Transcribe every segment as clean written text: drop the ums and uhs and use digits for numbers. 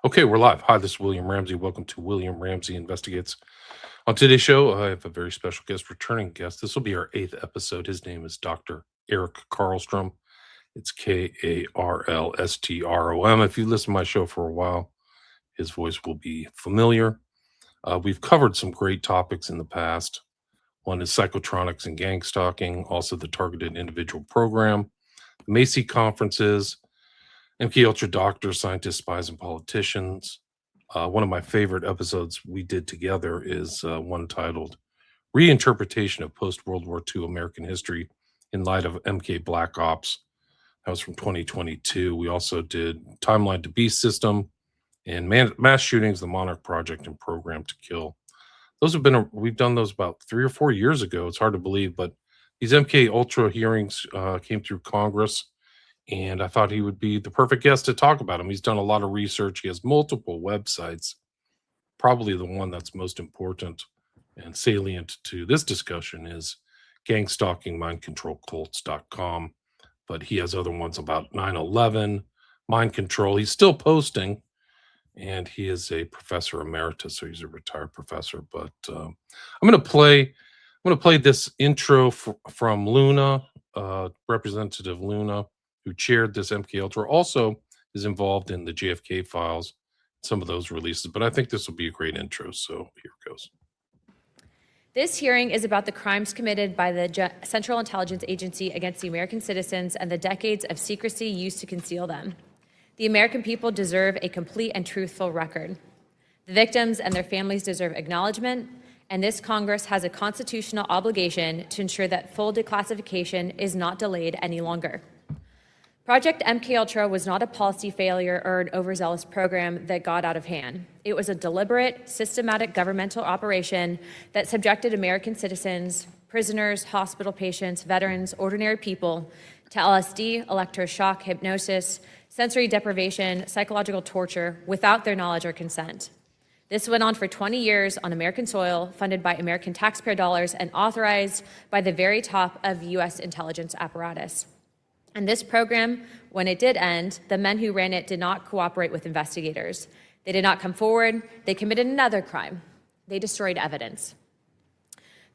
Okay, we're live. Hi, this is William Ramsey. Welcome to William Ramsey Investigates. On today's show, I have a very special guest, returning guest. This will be our eighth episode. His name is Dr. Eric Karlstrom. It's Karlstrom. If you listen to my show for a while, his voice will be familiar. We've covered some great topics in the past. One is psychotronics and gang stalking, also the targeted individual program, the Macy conferences, MKULTRA doctors, scientists, spies, and politicians. One of my favorite episodes we did together is one titled Reinterpretation of Post-World War II American History in Light of MK Black Ops. That was from 2022. We also did Timeline to Beast System and Mass Shootings, the Monarch Project, and Program to Kill. Those have been, we've done those about 3 or 4 years ago. It's hard to believe, but these MKUltra hearings came through Congress, and I thought he would be the perfect guest to talk about him. He's done a lot of research. He has multiple websites. Probably the one that's most important and salient to this discussion is gangstalkingmindcontrolcults.com, but he has other ones about 9/11, mind control. He's still posting, and he is a professor emeritus, so he's a retired professor. But I'm going to play this intro from Luna, Representative Luna, who chaired this MKUltra, also is involved in the JFK files, some of those releases. But I think this will be a great intro, so here it goes. This hearing is about the crimes committed by the Central Intelligence Agency against the American citizens and the decades of secrecy used to conceal them. The American people deserve a complete and truthful record. The victims and their families deserve acknowledgement, and this Congress has a constitutional obligation to ensure that full declassification is not delayed any longer. Project MKUltra was not a policy failure or an overzealous program that got out of hand. It was a deliberate, systematic governmental operation that subjected American citizens, prisoners, hospital patients, veterans, ordinary people to LSD, electroshock, hypnosis, sensory deprivation, psychological torture without their knowledge or consent. This went on for 20 years on American soil, funded by American taxpayer dollars and authorized by the very top of U.S. intelligence apparatus. And this program, when it did end, the men who ran it did not cooperate with investigators. They did not come forward. They committed another crime. They destroyed evidence.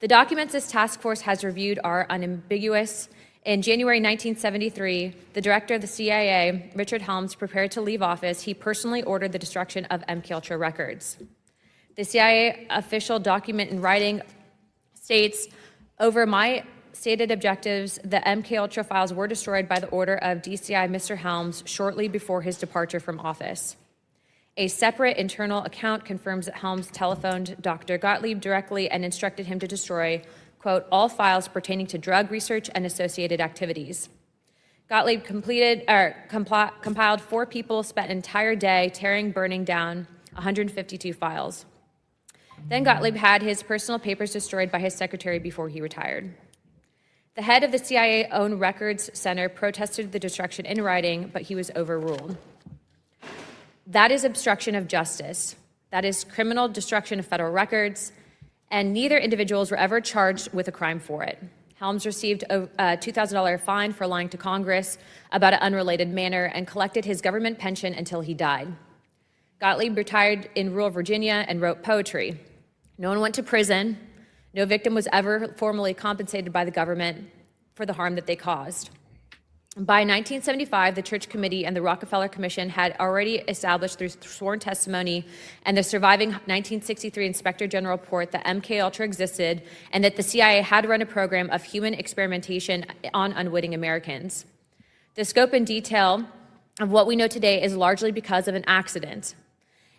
The documents this task force has reviewed are unambiguous. In January 1973, the director of the CIA, Richard Helms, prepared to leave office. He personally ordered the destruction of MKUltra records. The CIA official document in writing states, over my stated objectives, the MKUltra files were destroyed by the order of DCI Mr. Helms shortly before his departure from office. A separate internal account confirms that Helms telephoned Dr. Gottlieb directly and instructed him to destroy, quote, all files pertaining to drug research and associated activities. Gottlieb compiled 4 people, spent an entire day tearing, burning down 152 files. Then Gottlieb had his personal papers destroyed by his secretary before he retired. The head of the CIA-owned records center protested the destruction in writing, but he was overruled. That is obstruction of justice. That is criminal destruction of federal records, and neither individuals were ever charged with a crime for it. Helms received a $2,000 fine for lying to Congress about an unrelated matter and collected his government pension until he died. Gottlieb retired in rural Virginia and wrote poetry. No one went to prison. No victim was ever formally compensated by the government for the harm that they caused. By 1975, the Church Committee and the Rockefeller Commission had already established through sworn testimony and the surviving 1963 Inspector General report that MKUltra existed and that the CIA had run a program of human experimentation on unwitting Americans. The scope and detail of what we know today is largely because of an accident.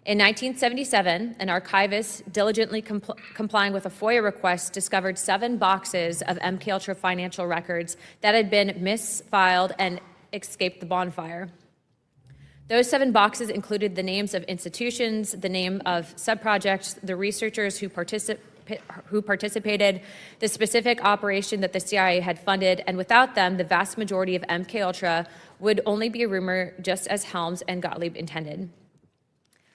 In 1977, an archivist diligently complying with a FOIA request discovered 7 boxes of MKUltra financial records that had been misfiled and escaped the bonfire. Those 7 boxes included the names of institutions, the name of subprojects, the researchers who participated, the specific operation that the CIA had funded, and without them, the vast majority of MKUltra would only be a rumor, just as Helms and Gottlieb intended.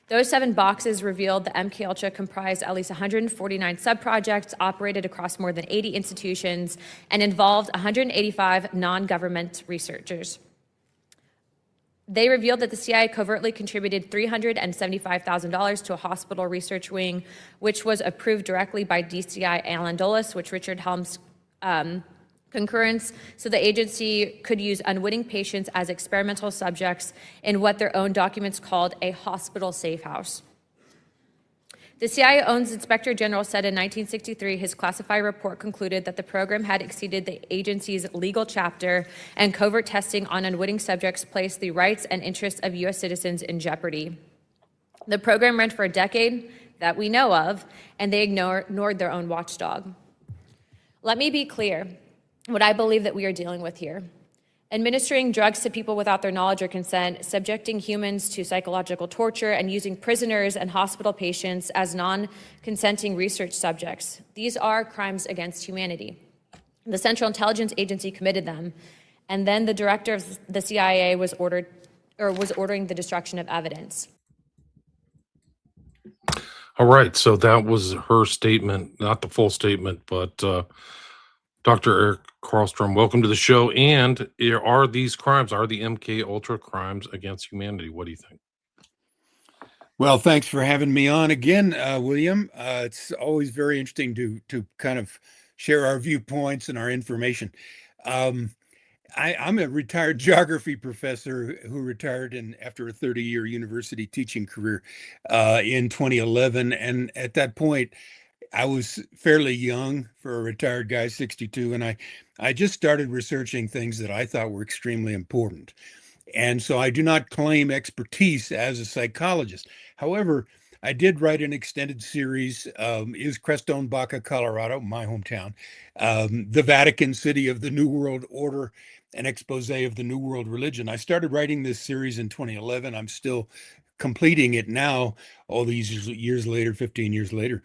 Those 7 boxes revealed that MKUltra comprised at least 149 subprojects, operated across more than 80 institutions, and involved 185 non-government researchers. They revealed that the CIA covertly contributed $375,000 to a hospital research wing, which was approved directly by DCI Alan Dulles, which Richard Helms concurrence, so the agency could use unwitting patients as experimental subjects in what their own documents called a hospital safe house. The CIA owns Inspector General said in 1963 his classified report concluded that the program had exceeded the agency's legal chapter, and covert testing on unwitting subjects placed the rights and interests of U.S. citizens in jeopardy. The program ran for a decade that we know of, and they ignored their own watchdog. Let me be clear what I believe that we are dealing with here. Administering drugs to people without their knowledge or consent, subjecting humans to psychological torture, and using prisoners and hospital patients as non-consenting research subjects. These are crimes against humanity. The Central Intelligence Agency committed them, and then the director of the CIA was ordering the destruction of evidence. All right, so that was her statement, not the full statement, but Dr. Eric Karlstrom, welcome to the show. And are these crimes, are the MKUltra crimes against humanity? What do you think? Well, thanks for having me on again, William. It's always very interesting to kind of share our viewpoints and our information. I'm a retired geography professor who retired after a 30-year university teaching career in 2011. And at that point, I was fairly young for a retired guy, 62, and I just started researching things that I thought were extremely important. And so I do not claim expertise as a psychologist. However, I did write an extended series, Is Crestone, Baca, Colorado, my hometown, the Vatican City of the New World Order, an expose of the New World religion. I started writing this series in 2011. I'm still completing it now, all these years later, 15 years later.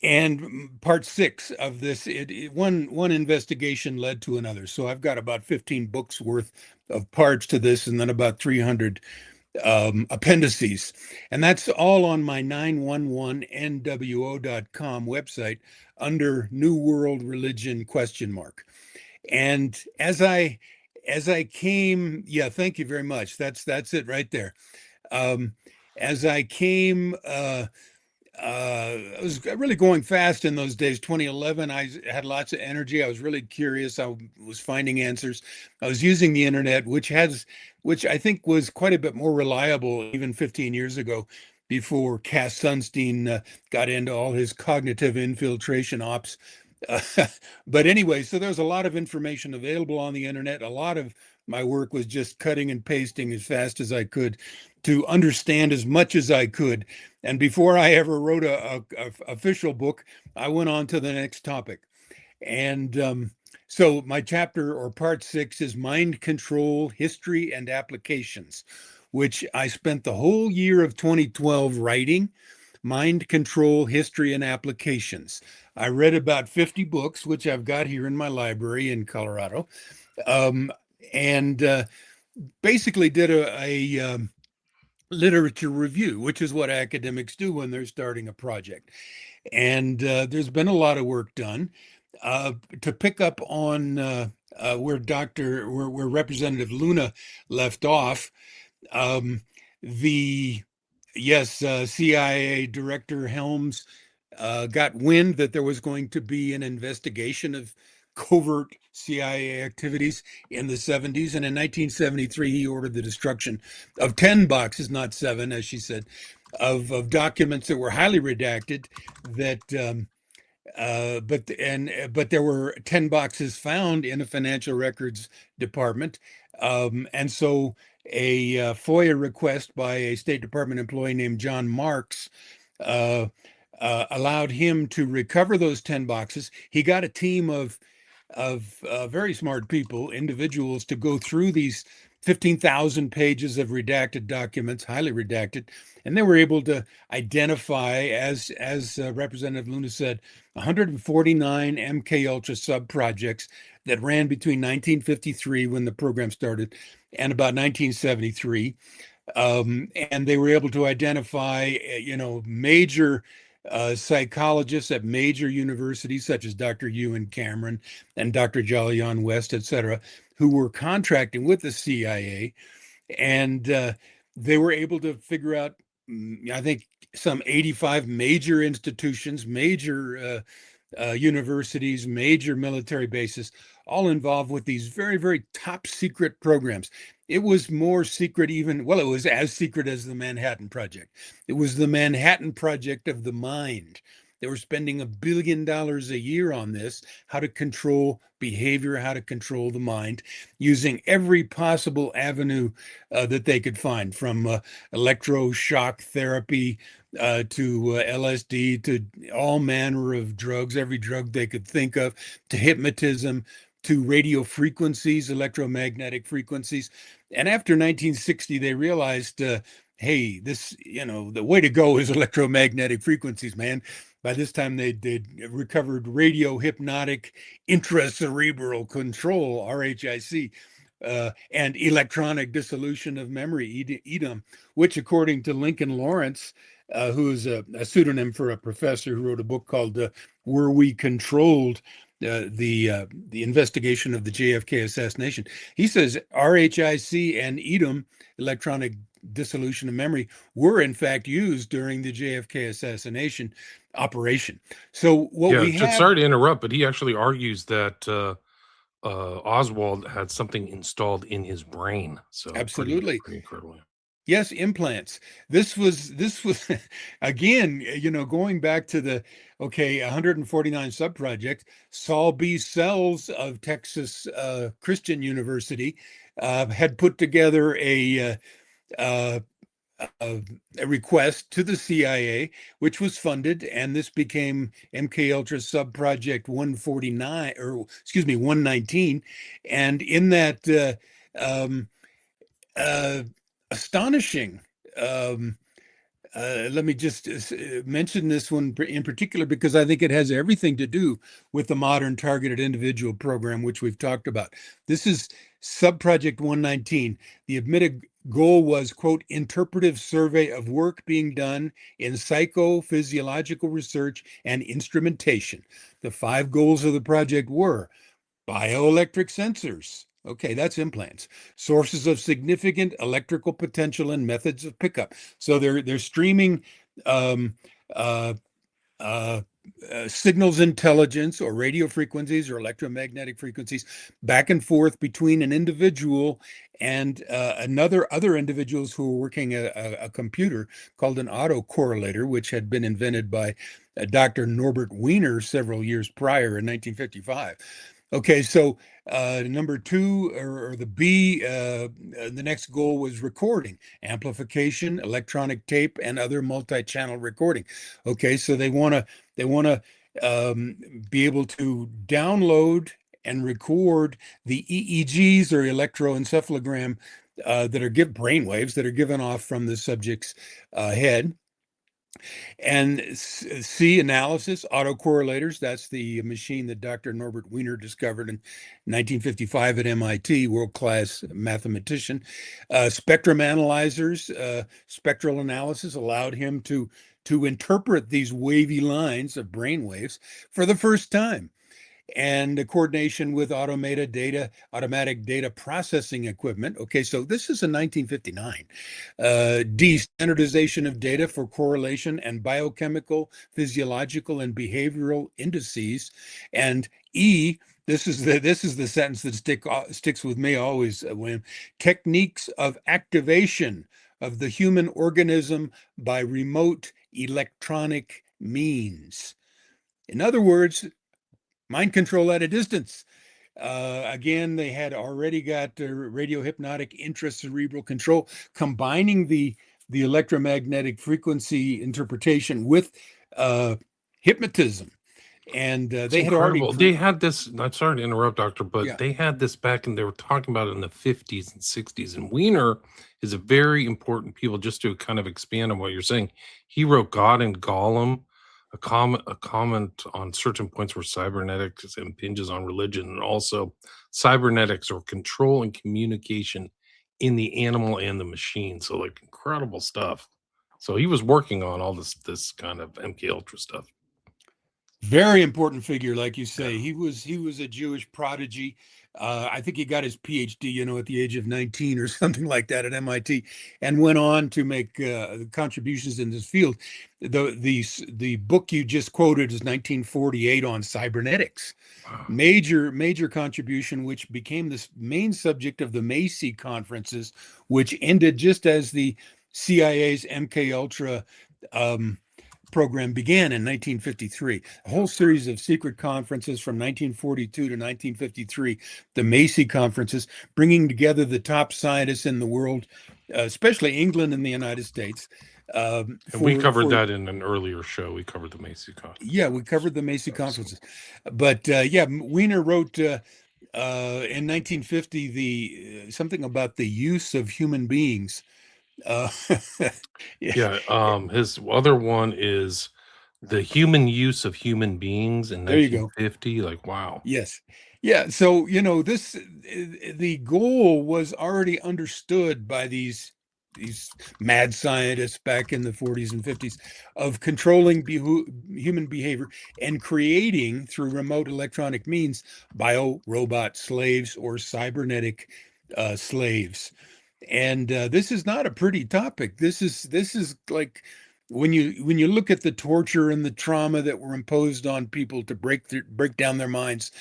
And part 6 of this, one investigation led to another. So I've got about 15 books worth of parts to this, and then about 300 appendices. And that's all on my 911nwo.com website under New World Religion ? And as I came, yeah, thank you very much. That's it right there. As I came, I was really going fast in those days. 2011, I had lots of energy. I was really curious. I was finding answers. I was using the internet, which I think was quite a bit more reliable even 15 years ago, before Cass Sunstein got into all his cognitive infiltration ops. But anyway, so there's a lot of information available on the internet. A lot of my work was just cutting and pasting as fast as I could to understand as much as I could. And before I ever wrote a official book, I went on to the next topic. And so my chapter, or part 6, is Mind Control, History and Applications, which I spent the whole year of 2012 writing. Mind Control, History and Applications. I read about 50 books, which I've got here in my library in Colorado, and basically did a literature review, which is what academics do when they're starting a project. And there's been a lot of work done. To pick up on where Representative Luna left off, CIA Director Helms got wind that there was going to be an investigation of covert CIA activities in the 70s. And in 1973, he ordered the destruction of 10 boxes, not 7, as she said, of documents that were highly redacted, but there were 10 boxes found in a financial records department. And so a FOIA request by a State Department employee named John Marks allowed him to recover those 10 boxes. He got a team of very smart people, individuals, to go through these 15,000 pages of redacted documents, highly redacted, and they were able to identify, as Representative Luna said, 149 MKUltra sub-projects that ran between 1953, when the program started, and about 1973. And they were able to identify, major psychologists at major universities such as Dr. Ewan Cameron and Dr. Jolyon West, et cetera, who were contracting with the CIA. And they were able to figure out, I think, some 85 major institutions, major universities, major military bases, all involved with these very, very top secret programs. It was more secret even, well, it was as secret as the Manhattan Project. It was the Manhattan Project of the mind. They were spending $1 billion a year on this, how to control behavior, how to control the mind, using every possible avenue that they could find, from electroshock therapy to LSD, to all manner of drugs, every drug they could think of, to hypnotism, to radio frequencies, electromagnetic frequencies. And after 1960, they realized, hey, this, the way to go is electromagnetic frequencies, man. By this time, they'd recovered radio hypnotic intracerebral control, RHIC, and electronic dissolution of memory, EDOM, which, according to Lincoln Lawrence, who is a pseudonym for a professor who wrote a book called "Were We Controlled?" The investigation of the JFK assassination. He says RHIC and EDOM, electronic dissolution of memory, were in fact used during the JFK assassination operation. So what Yeah, we have, sorry to interrupt, but he actually argues that Oswald had something installed in his brain. So absolutely. pretty incredible. Yes, implants. This was again, going back to the 149 subproject. Saul B. Sells of Texas Christian University had put together uh, a request to the CIA, which was funded, and this became MKUltra subproject 149, or excuse me, 119, and in that um, uh, astonishing. Let me just mention this one in particular because I think it has everything to do with the modern targeted individual program, which we've talked about. This is Subproject 119. The admitted goal was, quote, interpretive survey of work being done in psychophysiological research and instrumentation. The 5 goals of the project were bioelectric sensors. Okay, that's implants. Sources of significant electrical potential and methods of pickup. So they're streaming um, uh, uh, signals intelligence or radio frequencies or electromagnetic frequencies back and forth between an individual and other individuals who were working a computer called an autocorrelator, which had been invented by Dr. Norbert Wiener several years prior in 1955. Okay, so number 2, or the B, the next goal was recording, amplification, electronic tape, and other multi-channel recording. Okay, so they want to be able to download and record the EEGs, or electroencephalogram, that are brainwaves that are given off from the subject's head. And C, analysis, autocorrelators. That's the machine that Dr. Norbert Wiener discovered in 1955 at MIT, world-class mathematician. Spectrum analyzers, spectral analysis allowed him to interpret these wavy lines of brain waves for the first time. And the coordination with automatic data processing equipment. Okay, so this is in 1959. D, standardization of data for correlation and biochemical, physiological, and behavioral indices. And E, this is the sentence that sticks with me always, William. Techniques of activation of the human organism by remote electronic means. In other words, mind control at a distance. Again, they had already got radio hypnotic intracerebral control, combining the electromagnetic frequency interpretation with hypnotism. And It's they had already, incredible. They had this. I'm sorry to interrupt, Doctor, but yeah, they had this back, and they were talking about it in the 50s and 60s. And Wiener is a very important people. Just to kind of expand on what you're saying, he wrote God and Gollum, a comment on certain points where cybernetics impinges on religion, and also cybernetics or control and communication in the animal and the machine. So, like, incredible stuff. So he was working on all this kind of MK Ultra stuff. Very important figure, like you say. Yeah. He was a Jewish prodigy. I think he got his PhD, at the age of 19 or something like that at MIT, and went on to make contributions in this field. The book you just quoted is 1948 on cybernetics. Wow. Major contribution, which became the main subject of the Macy conferences, which ended just as the CIA's MK Ultra program began in 1953. A whole series of secret conferences from 1942 to 1953, the Macy conferences, bringing together the top scientists in the world, especially England and the United States. And we covered that in an earlier show. We covered the Macy conference. Yeah, we covered the Macy conferences. But Wiener wrote in 1950 something about the use of human beings. Yeah. His other one is the human use of human beings in There you go. 1950. Like, wow. Yes. Yeah. So, the goal was already understood by these mad scientists back in the 40s and 50s of controlling human behavior and creating through remote electronic means bio-robot slaves or cybernetic slaves. And this is not a pretty topic. This is like when you look at the torture and the trauma that were imposed on people to break down their minds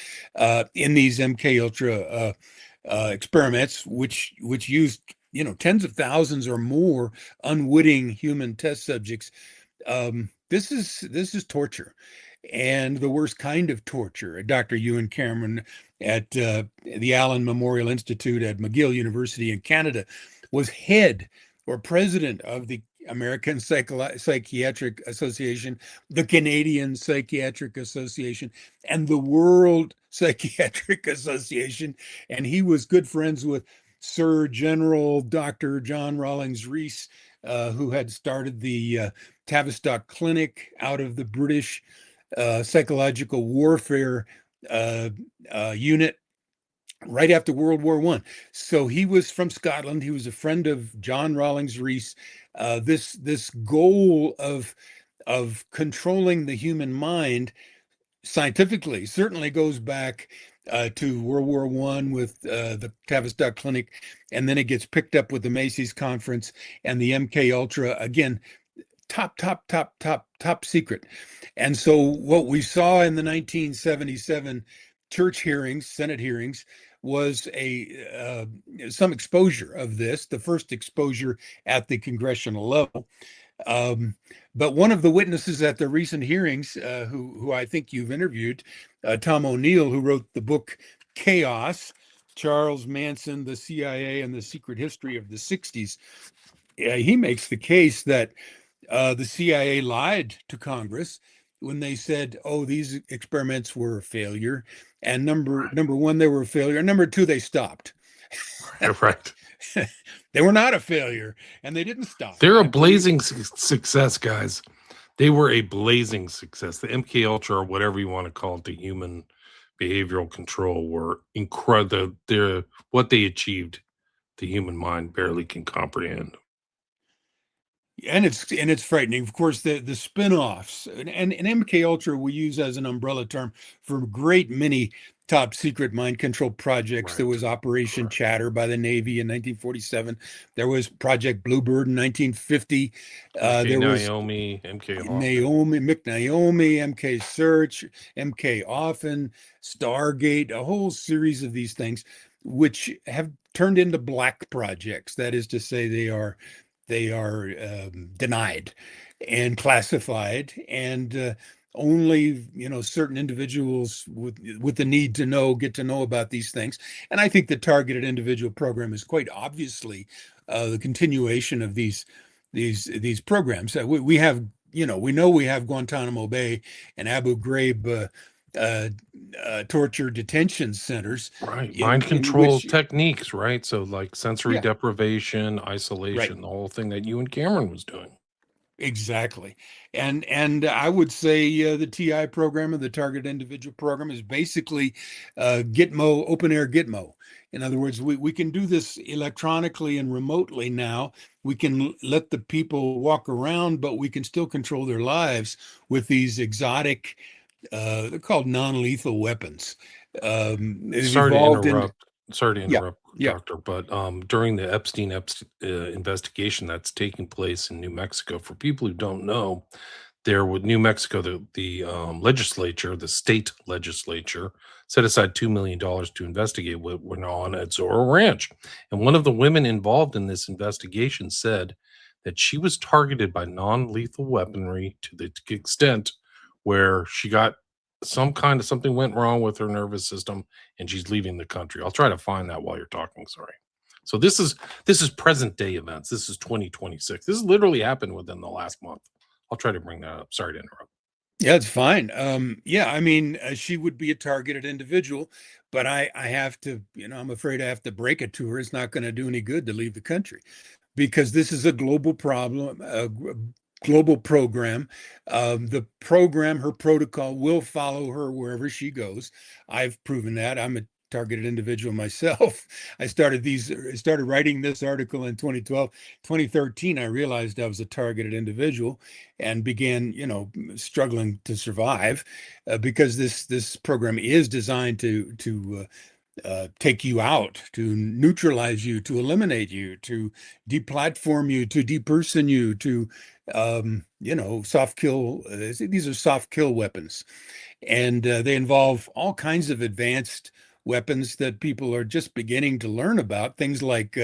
in these MK Ultra experiments, which used tens of thousands or more unwitting human test subjects. This is torture, and the worst kind of torture. Dr. Ewan Cameron at the Allen Memorial Institute at McGill University in Canada was head or president of the American Psychiatric Association, the Canadian Psychiatric Association, and the World Psychiatric Association. And he was good friends with Sir General Dr. John Rawlings Rees, who had started the Tavistock Clinic out of the British psychological warfare unit right after World War I. So he was from Scotland. He was a friend of John Rawlings Rees. This goal of controlling the human mind scientifically certainly goes back to World War I with the Tavistock Clinic, and then it gets picked up with the Macy's conference and the MK Ultra. Again, top secret. And so what we saw in the 1977 church hearings, Senate hearings, was some exposure of this, the first exposure at the congressional level. But one of the witnesses at the recent hearings, who I think you've interviewed, Tom O'Neill, who wrote the book Chaos, Charles Manson, the CIA, and the Secret History of the 60s, he makes the case that the CIA lied to Congress when they said, "Oh, these experiments were a failure," and number one, they were a failure, and number two, they stopped. Right. They were not a failure, and they didn't stop. They're a blazing success, guys. They were a blazing success. The MK Ultra, or whatever you want to call it, the human behavioral control, were incredible. They're what they achieved. The human mind barely can comprehend. And it's frightening. Of course, the spin-offs and MK Ultra we use as an umbrella term for a great many top secret mind control projects. Right. There was Operation Chatter by the Navy in 1947. There was Project Bluebird in 1950. There was Naomi, MK Naomi, MK Search, MK Often, Stargate, a whole series of these things, which have turned into black projects. That is to say, they are denied and classified, and only certain individuals with the need to know get to know about these things. And I think the targeted individual program is quite obviously the continuation of these programs. We have we know we have Guantanamo Bay and Abu Ghraib torture detention centers, right? Mind control techniques, right? So like sensory deprivation, isolation, the whole thing that Ewan Cameron was doing. Exactly. And I would say the TI program, or the targeted individual program, is basically Gitmo, open air Gitmo. In other words, we can do this electronically and remotely now. We can let the people walk around, but we can still control their lives with these exotic, they're called non-lethal weapons. They've Sorry to evolved into, interrupt. Sorry to yeah, interrupt, yeah. doctor, but during the Epstein investigation that's taking place in New Mexico, for people who don't know, there with New Mexico, the legislature, the state legislature, set aside $2 million to investigate what went on at Zorro Ranch. And one of the women involved in this investigation said that she was targeted by non-lethal weaponry to the extent where she got some kind of something went wrong with her nervous system and she's leaving the country. I'll try to find that while you're talking. Sorry. So this is present day events. This is 2026. This literally happened within the last month. I'll try to bring that up. Sorry to interrupt. Yeah, it's fine. Yeah, I mean, she would be a targeted individual, but I have to, I'm afraid I have to break it to her. It's not going to do any good to leave the country because this is a global problem, global program. The program, her protocol will follow her wherever she goes. I've proven that. I'm a targeted individual myself. I started writing this article in 2012. 2013, I realized I was a targeted individual and began, struggling to survive because this program is designed to take you out, to neutralize you, to eliminate you, to deplatform you, to deperson you, to soft kill. These are soft kill weapons, and they involve all kinds of advanced weapons that people are just beginning to learn about. Things like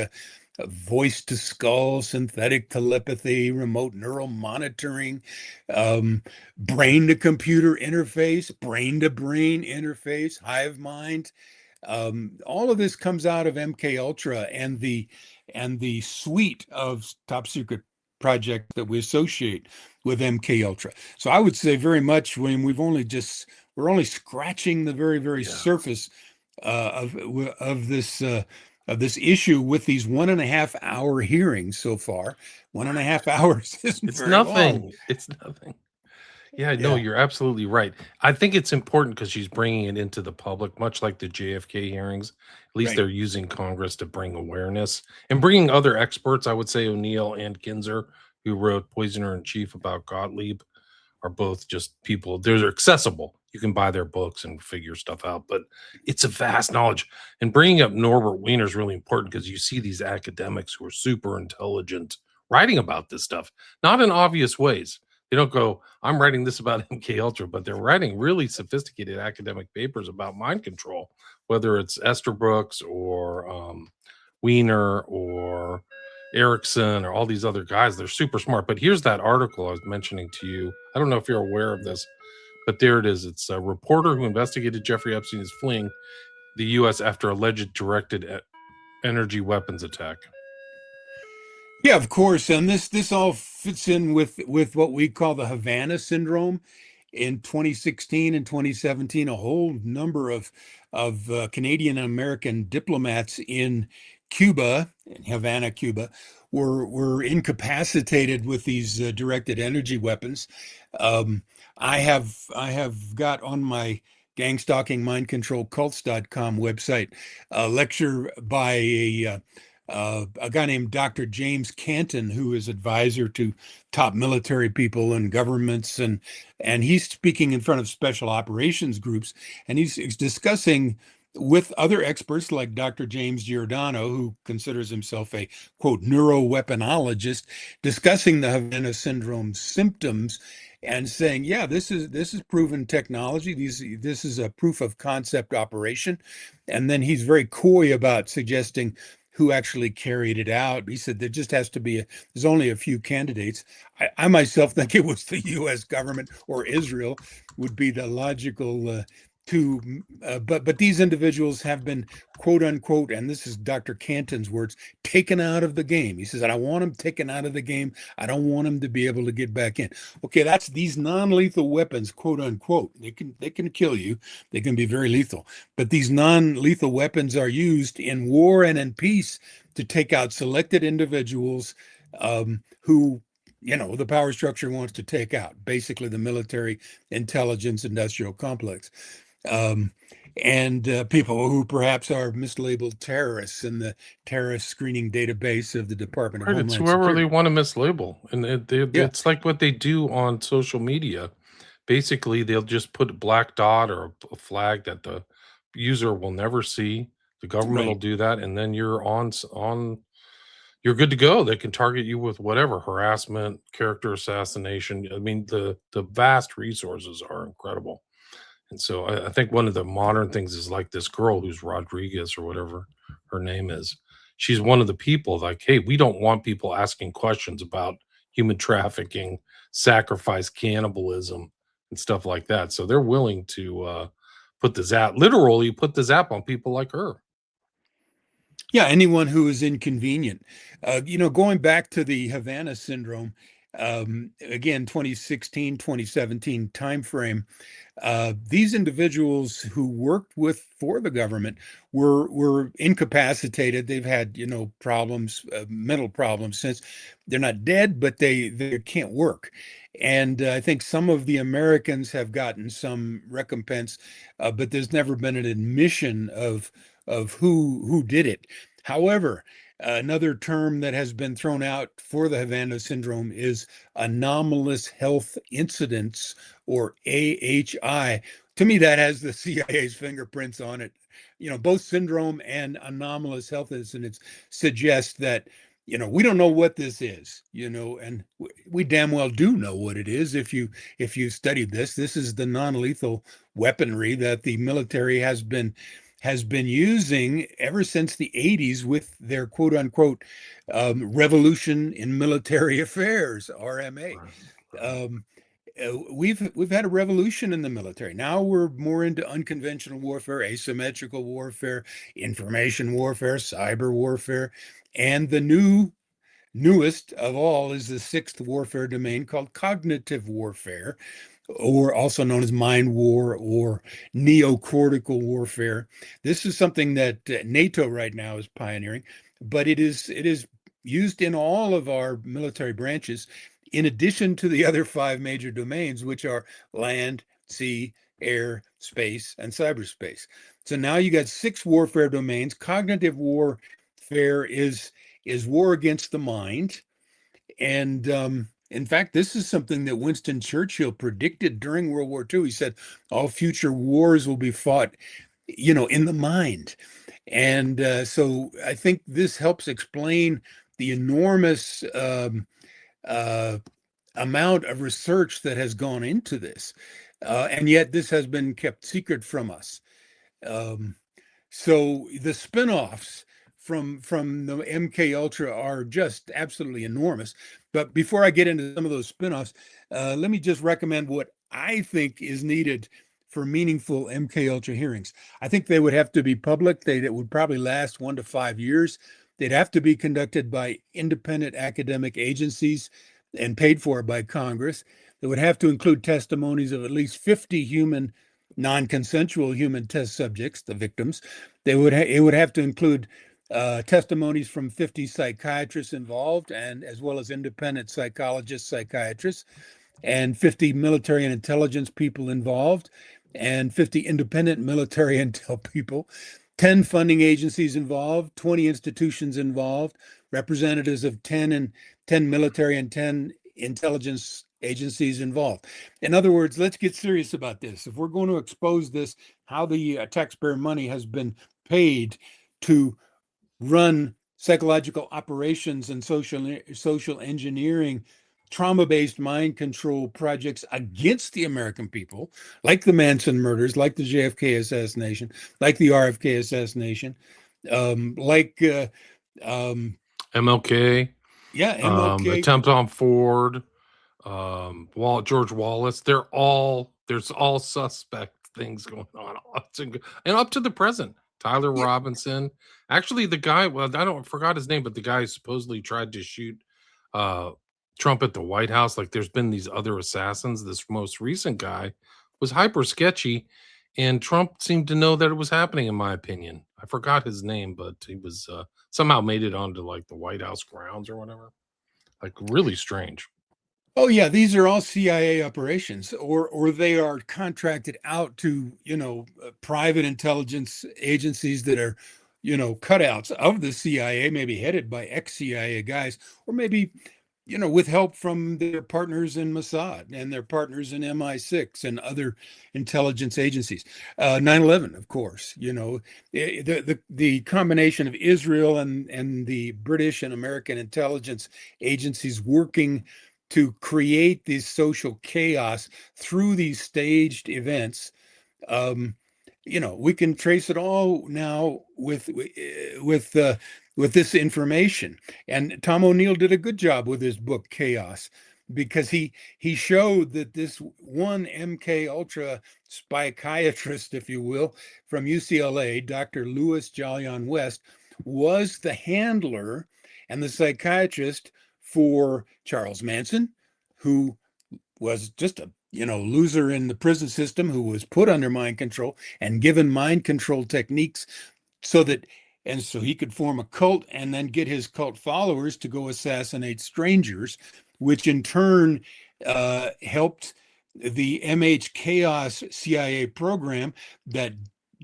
voice to skull, synthetic telepathy, remote neural monitoring, brain to computer interface, brain to brain interface, hive mind. All of this comes out of MK Ultra and the suite of top secret projects that we associate with MK Ultra. So I would say very much when we're only scratching the very Yeah. surface of this issue with these 1.5 hour hearings so far. 1.5 hours isn't It's very long. nothing. It's nothing. Yeah, no, Yeah, you're absolutely right. I think it's important because she's bringing it into the public, much like the JFK hearings. At least right. they're using Congress to bring awareness and bringing other experts. I would say O'Neill and Kinzer, who wrote Poisoner in Chief about Gottlieb, are both just people. They're accessible. You can buy their books and figure stuff out, but it's a vast knowledge. And bringing up Norbert Wiener is really important because you see these academics who are super intelligent writing about this stuff, not in obvious ways. They don't go, I'm writing this about MK Ultra, but they're writing really sophisticated academic papers about mind control, whether it's Esterbrook's or Wiener or Erickson or all these other guys. They're super smart. But here's that article I was mentioning to you. I don't know if you're aware of this, but there it is. It's a reporter who investigated Jeffrey Epstein is fleeing the U.S. after alleged directed energy weapons attack. Yeah, of course. And this all fits in with what we call the Havana syndrome. In 2016 and 2017, a whole number of Canadian and American diplomats in Cuba, in Havana, Cuba, were incapacitated with these directed energy weapons. I have got on my gang stalking mind control cults.com website a lecture by a guy named Dr. James Canton, who is advisor to top military people and governments, and he's speaking in front of special operations groups, and he's discussing with other experts like Dr. James Giordano, who considers himself a quote neuroweaponologist, discussing the Havana syndrome symptoms and saying, yeah, this is proven technology. This is a proof of concept operation. And then he's very coy about suggesting who actually carried it out. He said there just has to be there's only a few candidates. I myself think it was the U.S. government or Israel would be the logical two. But these individuals have been quote unquote, and this is Dr. Canton's words, taken out of the game. He says, I don't want them taken out of the game. I don't want them to be able to get back in. Okay, that's these non-lethal weapons, quote unquote. They can kill you. They can be very lethal. But these non-lethal weapons are used in war and in peace to take out selected individuals who, the power structure wants to take out, basically the military intelligence industrial complex. Um, and people who perhaps are mislabeled terrorists in the terrorist screening database of the Department of Right, it's Homeland whoever they Security. want to mislabel, and Yeah, it's like what they do on social media. Basically, they'll just put a black dot or a flag that the user will never see. The government will right. do that, and then you're on. You're good to go. They can target you with whatever harassment, character assassination. I mean, the vast resources are incredible. And so I think one of the modern things is like this girl who's Rodriguez or whatever her name is. She's one of the people like, hey, we don't want people asking questions about human trafficking, sacrifice, cannibalism, and stuff like that. So they're willing to put the zap, literally put the zap on people like her. Yeah, anyone who is inconvenient. Going back to the Havana syndrome, again, 2016, 2017 timeframe, these individuals who worked with for the government were incapacitated. They've had, problems, mental problems since. They're not dead, but they can't work. And I think some of the Americans have gotten some recompense, but there's never been an admission of who did it. However, another term that has been thrown out for the Havana syndrome is anomalous health incidents, or AHI. To me, that has the CIA's fingerprints on it. Both syndrome and anomalous health incidents suggest that, we don't know what this is, and we damn well do know what it is if you studied this. This is the non-lethal weaponry that the military has been using ever since the 80s with their quote unquote revolution in military affairs, RMA. Right. Right. Um, we've had a revolution in the military. Now we're more into unconventional warfare, asymmetrical warfare, information warfare, cyber warfare, and the newest of all is the sixth warfare domain called cognitive warfare, or also known as mind war or neocortical warfare. This is something that NATO right now is pioneering, but it is used in all of our military branches, in addition to the other five major domains, which are land, sea, air, space, and cyberspace. So now you got six warfare domains. Cognitive warfare is war against the mind, and in fact, this is something that Winston Churchill predicted during World War II. He said all future wars will be fought, in the mind. And so I think this helps explain the enormous uh, amount of research that has gone into this. And yet this has been kept secret from us. Um, so the spin-offs from the MK Ultra are just absolutely enormous. But before I get into some of those spin-offs, let me just recommend what I think is needed for meaningful MK Ultra hearings. I think they would have to be public. They would probably last 1 to 5 years. They'd have to be conducted by independent academic agencies and paid for by Congress. They would have to include testimonies of at least 50 non-consensual human test subjects, the victims. It would have to include testimonies from 50 psychiatrists involved, and as well as independent psychologists, psychiatrists, and 50 military and intelligence people involved, and 50 independent military intel people, 10 funding agencies involved, 20 institutions involved, representatives of 10 military and 10 intelligence agencies involved. In other words, let's get serious about this. If we're going to expose this, how the taxpayer money has been paid to run psychological operations and social engineering, trauma-based mind control projects against the American people, like the Manson murders, like the JFK assassination, like the RFK assassination, like um, MLK, yeah, MLK. attempt on Ford, George Wallace. There's all suspect things going on, and up to the present. Tyler Yeah, Robinson, actually, the guy. Well, I forgot his name, but the guy supposedly tried to shoot uh, Trump at the White House. Like, there's been these other assassins. This most recent guy was hyper sketchy, and Trump seemed to know that it was happening. In my opinion, I forgot his name, but he was somehow made it onto like the White House grounds or whatever. Like, really strange. Oh yeah, these are all CIA operations, or they are contracted out to, private intelligence agencies that are, cutouts of the CIA, maybe headed by ex-CIA guys, or maybe, with help from their partners in Mossad and their partners in MI6 and other intelligence agencies. 9/11, of course, the combination of Israel and the British and American intelligence agencies working to create this social chaos through these staged events. um, we can trace it all now with this information. And Tom O'Neill did a good job with his book Chaos, because he showed that this one MK Ultra psychiatrist, if you will, from UCLA, Dr. Louis Jolyon West, was the handler and the psychiatrist for Charles Manson, who was just a loser in the prison system, who was put under mind control and given mind control techniques so that and so he could form a cult and then get his cult followers to go assassinate strangers, which in turn helped the MH Chaos CIA program that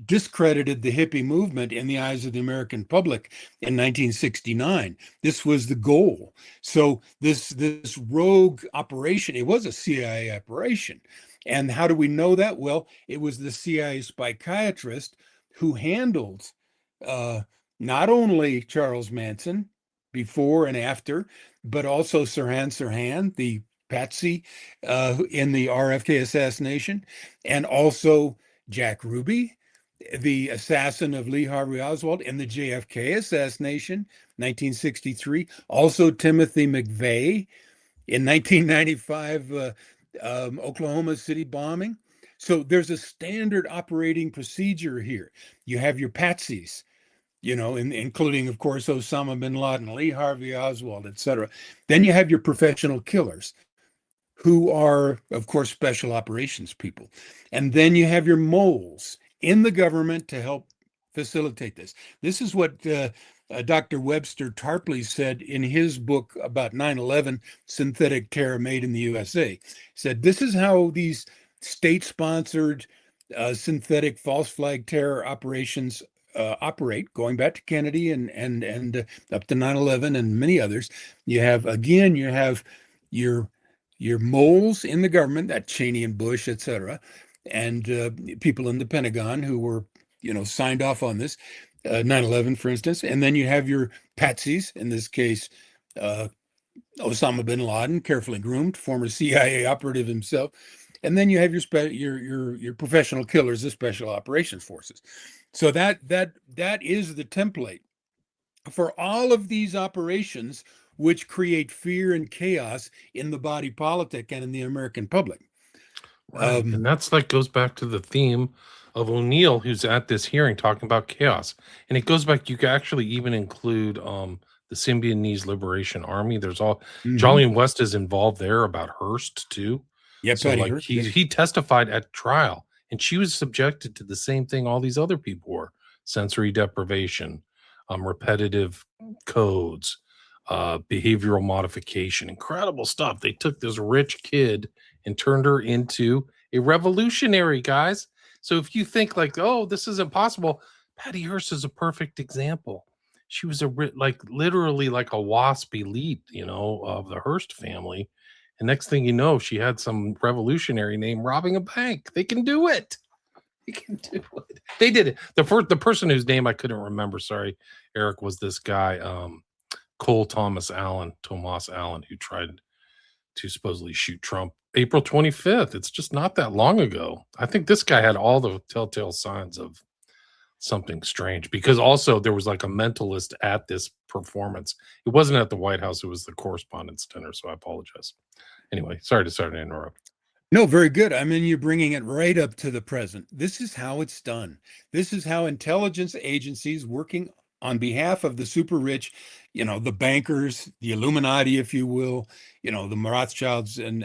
discredited the hippie movement in the eyes of the American public in 1969. This was the goal. So this rogue operation, it was a CIA operation. And how do we know that? Well, it was the CIA psychiatrist who handled not only Charles Manson before and after, but also Sirhan, the patsy in the RFK assassination, and also Jack Ruby, the assassin of Lee Harvey Oswald in the JFK assassination, 1963. Also Timothy McVeigh in 1995 Oklahoma City bombing. So there's a standard operating procedure here. You have your patsies, including, of course, Osama bin Laden, Lee Harvey Oswald, etc. Then you have your professional killers, who are, of course, special operations people. And then you have your moles in the government to help facilitate this. This is what Dr. Webster Tarpley said in his book about 9/11, Synthetic Terror Made in the USA. He said, this is how these state-sponsored synthetic false flag terror operations operate, going back to Kennedy and up to 9/11 and many others. You have your moles in the government, that Cheney and Bush, etc., and people in the Pentagon who were, signed off on this, 9/11, for instance. And then you have your patsies, in this case, Osama bin Laden, carefully groomed, former CIA operative himself. And then you have your professional killers, the special operations forces. So that is the template for all of these operations, which create fear and chaos in the body politic and in the American public. Right. And that's like goes back to the theme of O'Neill, who's at this hearing talking about chaos. And it goes back, you can actually even include the Symbionese Liberation Army. There's all Jolly and West is involved there about Hearst too. Yeah, So Patty like Hearst, he testified at trial, and she was subjected to the same thing all these other people were: sensory deprivation, repetitive codes, behavioral modification, incredible stuff. They took this rich kid and turned her into a revolutionary, guys. So if you think like, oh, this is impossible, Patty Hearst is a perfect example. She was like literally like a WASP elite, of the Hearst family. And next thing you know, she had some revolutionary name robbing a bank. They can do it. They can do it. They did it. The person whose name I couldn't remember, sorry, Eric, was this guy, Tomas Allen, who tried to supposedly shoot Trump April 25th. It's just not that long ago. I think this guy had all the telltale signs of something strange, because also there was like a mentalist at this performance. It wasn't at the White House, it was the Correspondents' Dinner. So I apologize. Anyway, sorry to interrupt. No, very good. I mean, you're bringing it right up to the present. This is how it's done. This is how intelligence agencies working on behalf of the super rich, the bankers, the Illuminati, if you will, the Rothschilds and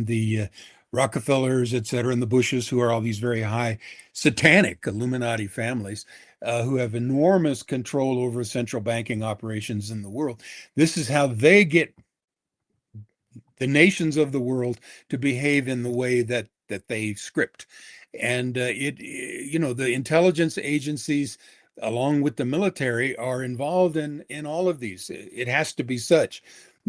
the Rockefellers, et cetera, and the Bushes, who are all these very high satanic Illuminati families who have enormous control over central banking operations in the world. This is how they get the nations of the world to behave in the way that they script. And the intelligence agencies, along with the military, are involved in all of these. It has to be such,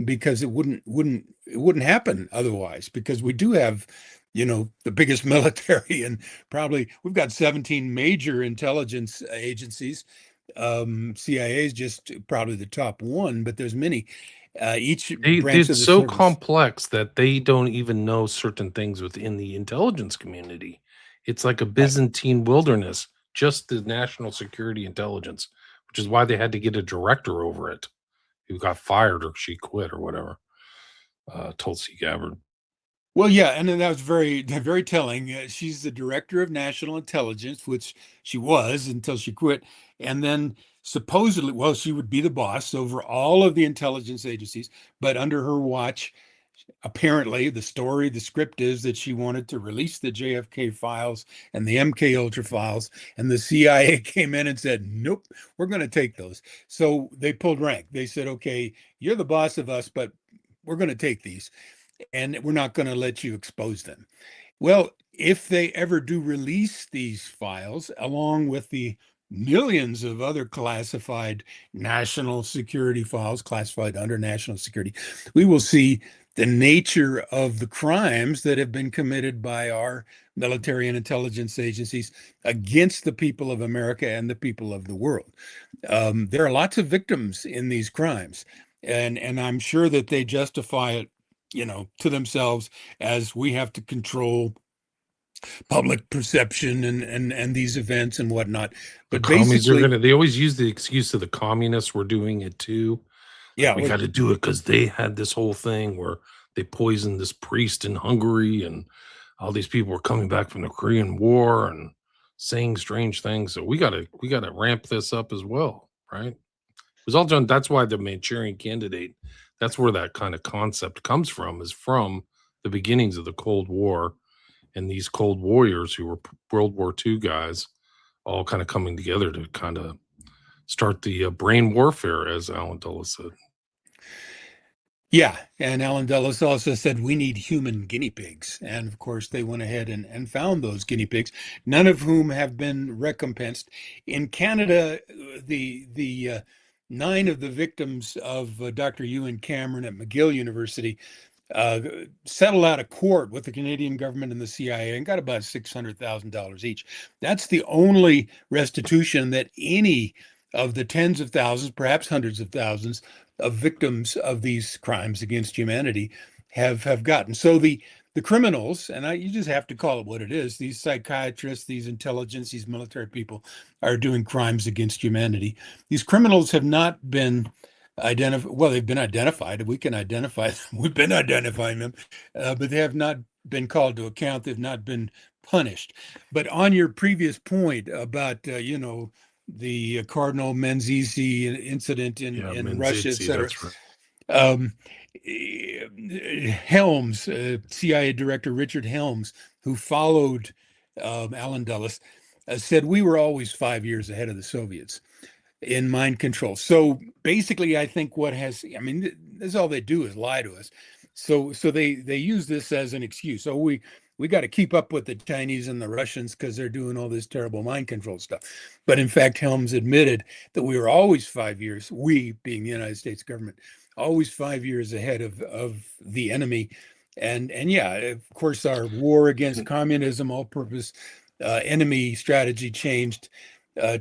because it wouldn't happen otherwise. Because we do have, the biggest military, and probably we've got 17 major intelligence agencies. CIA is just probably the top one, but there's many. Each branch of It's the so service. complex that they don't even know certain things within the intelligence community. It's like a Right. Byzantine wilderness, just the national security intelligence, which is why they had to get a director over it who got fired or she quit or whatever, Tulsi Gabbard. Well, yeah, and then that was very, very telling. She's the director of national intelligence, which she was until she quit. And then supposedly, well, she would be the boss over all of the intelligence agencies, but under her watch, apparently the script is that she wanted to release the JFK files and the MKUltra files, and the CIA came in and said, "Nope, we're going to take those." So they pulled rank. They said, "Okay, you're the boss of us, but we're going to take these, and we're not going to let you expose them." Well, if they ever do release these files, along with the millions of other classified national security files, classified under national security, we will see the nature of the crimes that have been committed by our military and intelligence agencies against the people of America and the people of the world. There are lots of victims in these crimes, and I'm sure that they justify it, to themselves, as we have to control public perception and these events and whatnot. The But commies are basically, gonna they always use the excuse of the communists were doing it too. Like, yeah, we gotta do it because they had this whole thing where they poisoned this priest in Hungary, and all these people were coming back from the Korean War and saying strange things. So we gotta ramp this up as well, right? It was all done. That's why the Manchurian Candidate, that's where that kind of concept comes from, is from the beginnings of the Cold War, and these Cold Warriors who were World War II guys all kind of coming together to kind of start the brain warfare, as Alan Dulles said. yeah. And Alan Dulles also said we need human guinea pigs. And of course, they went ahead and found those guinea pigs, none of whom have been recompensed. In Canada, the 9 of the victims of Dr. Ewan Cameron at McGill University uh, settled out of court with the Canadian government and the CIA and got about $600,000 each. That's the only restitution that any of the tens of thousands, perhaps hundreds of thousands, of victims of these crimes against humanity have gotten. So the criminals, and you just have to call it what it is, these psychiatrists, these intelligence, these military people are doing crimes against humanity. These criminals have not been identified. Well, they've been identified. We can identify them. We've been identifying them, but they have not been called to account. They've not been punished. But on your previous point about, the Cardinal Menzies incident Yeah, in Russia, et Menzies, cetera, that's right. um, Helms, CIA Director Richard Helms, who followed Alan Dulles, said we were always 5 years ahead of the Soviets in mind control. So basically, I think I mean, that's all they do is lie to us. So they use this as an excuse. So we got to keep up with the Chinese and the Russians because they're doing all this terrible mind control stuff. But in fact, Helms admitted that we were always 5 years, we being the United States government, always 5 years ahead of the enemy. And yeah, of course, our war against communism, all-purpose enemy strategy changed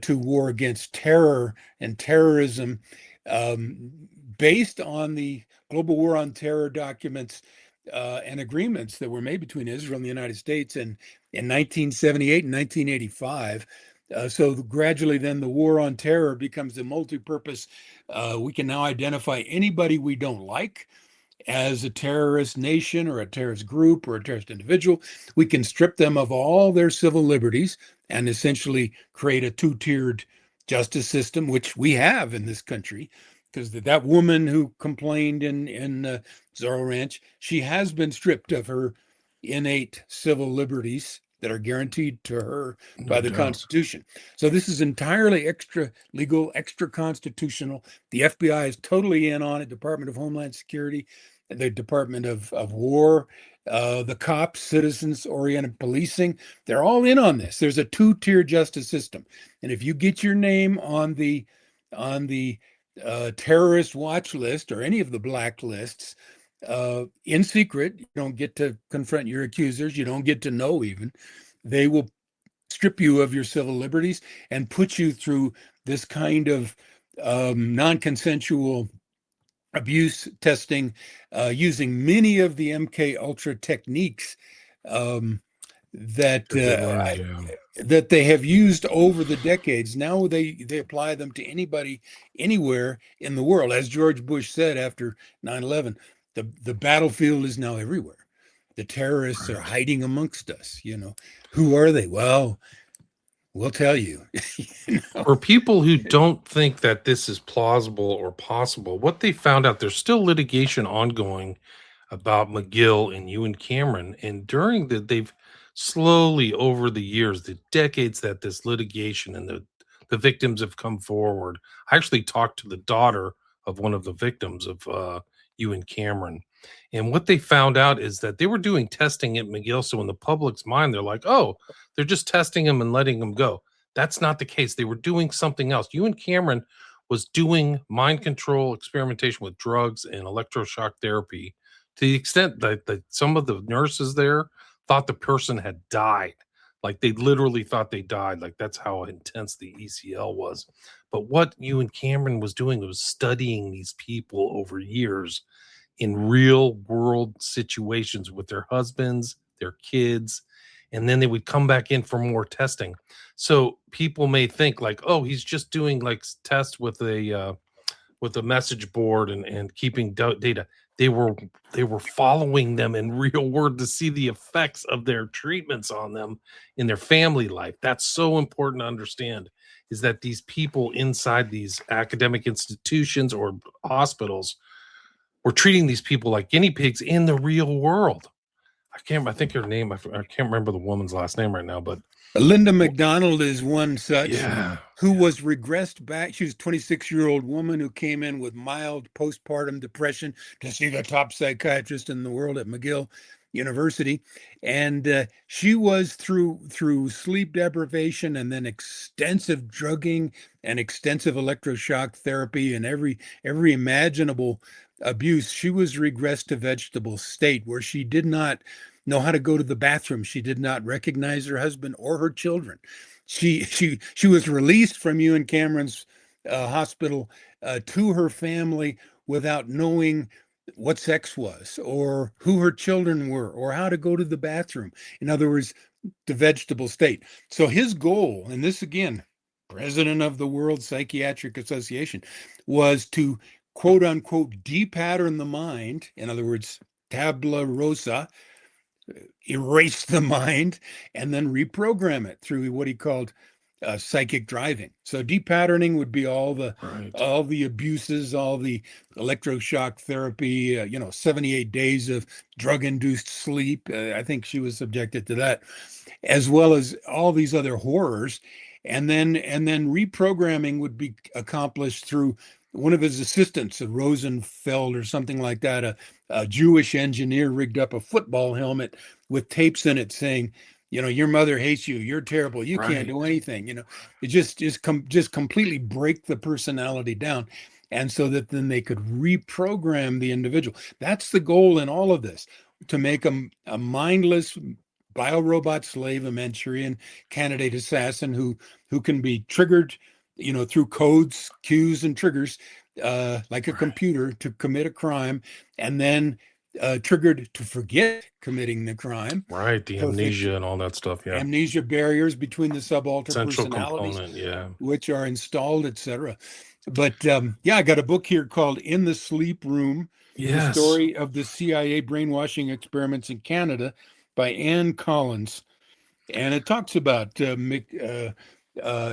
to war against terror and terrorism, um, based on the global war on terror documents and agreements that were made between Israel and the United States in 1978 and 1985. So gradually, then the war on terror becomes a multi-purpose. We can now identify anybody we don't like as a terrorist nation or a terrorist group or a terrorist individual. We can strip them of all their civil liberties and essentially create a two-tiered justice system, which we have in this country. Because that woman who complained in Zorro Ranch, she has been stripped of her innate civil liberties that are guaranteed to her by No the doubt. Constitution. So this is entirely extra legal, extra constitutional. The FBI is totally in on it, Department of Homeland Security. the Department of War, the cops, citizens-oriented policing. They're all in on this. There's a two-tier justice system, and if you get your name on the terrorist watch list or any of the blacklists in secret, you don't get to confront your accusers. You don't get to know even. They will strip you of your civil liberties and put you through this kind of non-consensual abuse testing using many of the MKUltra techniques um, that They learned, yeah. that they have used over the decades. Now they apply them to anybody, anywhere in the world. As George Bush said after 9/11, the battlefield is now everywhere. The terrorists are Right. hiding amongst us. Who are they? Well, we'll tell you. For people who don't think that this is plausible or possible, what they found out, there's still litigation ongoing about McGill and Ewan Cameron. And they've slowly over the years, the decades that this litigation and the victims have come forward. I actually talked to the daughter of one of the victims of Ewan Cameron. And what they found out is that they were doing testing at McGill. So in the public's mind, they're like, oh, they're just testing him and letting him go. That's not the case. They were doing something else. Ewan Cameron was doing mind control experimentation with drugs and electroshock therapy to the extent that some of the nurses there thought the person had died. Like they literally thought they died. Like that's how intense the ECL was. But what Ewan Cameron was doing was studying these people over years in real world situations with their husbands, their kids, and then they would come back in for more testing. So people may think like, oh, he's just doing like tests with a message board and keeping data. They were following them in real world to see the effects of their treatments on them in their family life. That's so important to understand, is that these people inside these academic institutions or hospitals were treating these people like guinea pigs in the real world. I think her name, I can't remember the woman's last name right now, but Linda McDonald is one such yeah, who was regressed back. She was a 26-year-old woman who came in with mild postpartum depression to see the top psychiatrist in the world at McGill University. And she was through sleep deprivation and then extensive drugging and extensive electroshock therapy and every imaginable abuse. She was regressed to vegetable state where she did not know how to go to the bathroom. She did not recognize her husband or her children. She was released from Ewan Cameron's hospital to her family without knowing what sex was or who her children were or how to go to the bathroom. In other words, the vegetable state. So his goal, and this again, president of the World Psychiatric Association, was to quote unquote depattern the mind. In other words, tabula rasa, erase the mind, and then reprogram it through what he called psychic driving. So depatterning would be all the abuses, all the electroshock therapy, 78 days of drug-induced sleep. I think she was subjected to that, as well as all these other horrors. And then reprogramming would be accomplished through one of his assistants, a Rosenfeld or something like that, a Jewish engineer rigged up a football helmet with tapes in it saying, your mother hates you, you're terrible, you can't do anything. It just completely break the personality down, and so that then they could reprogram the individual. That's the goal in all of this, to make a mindless biorobot slave, a Manchurian candidate assassin who can be triggered through codes, cues, and triggers, like a computer, to commit a crime, and then triggered to forget committing the crime. Right, the amnesia and all that stuff. Yeah, amnesia barriers between the subaltern central personalities, component. Yeah, which are installed, etc. But I got a book here called "In the Sleep Room: The Story of the CIA Brainwashing Experiments in Canada" by Ann Collins, and it talks about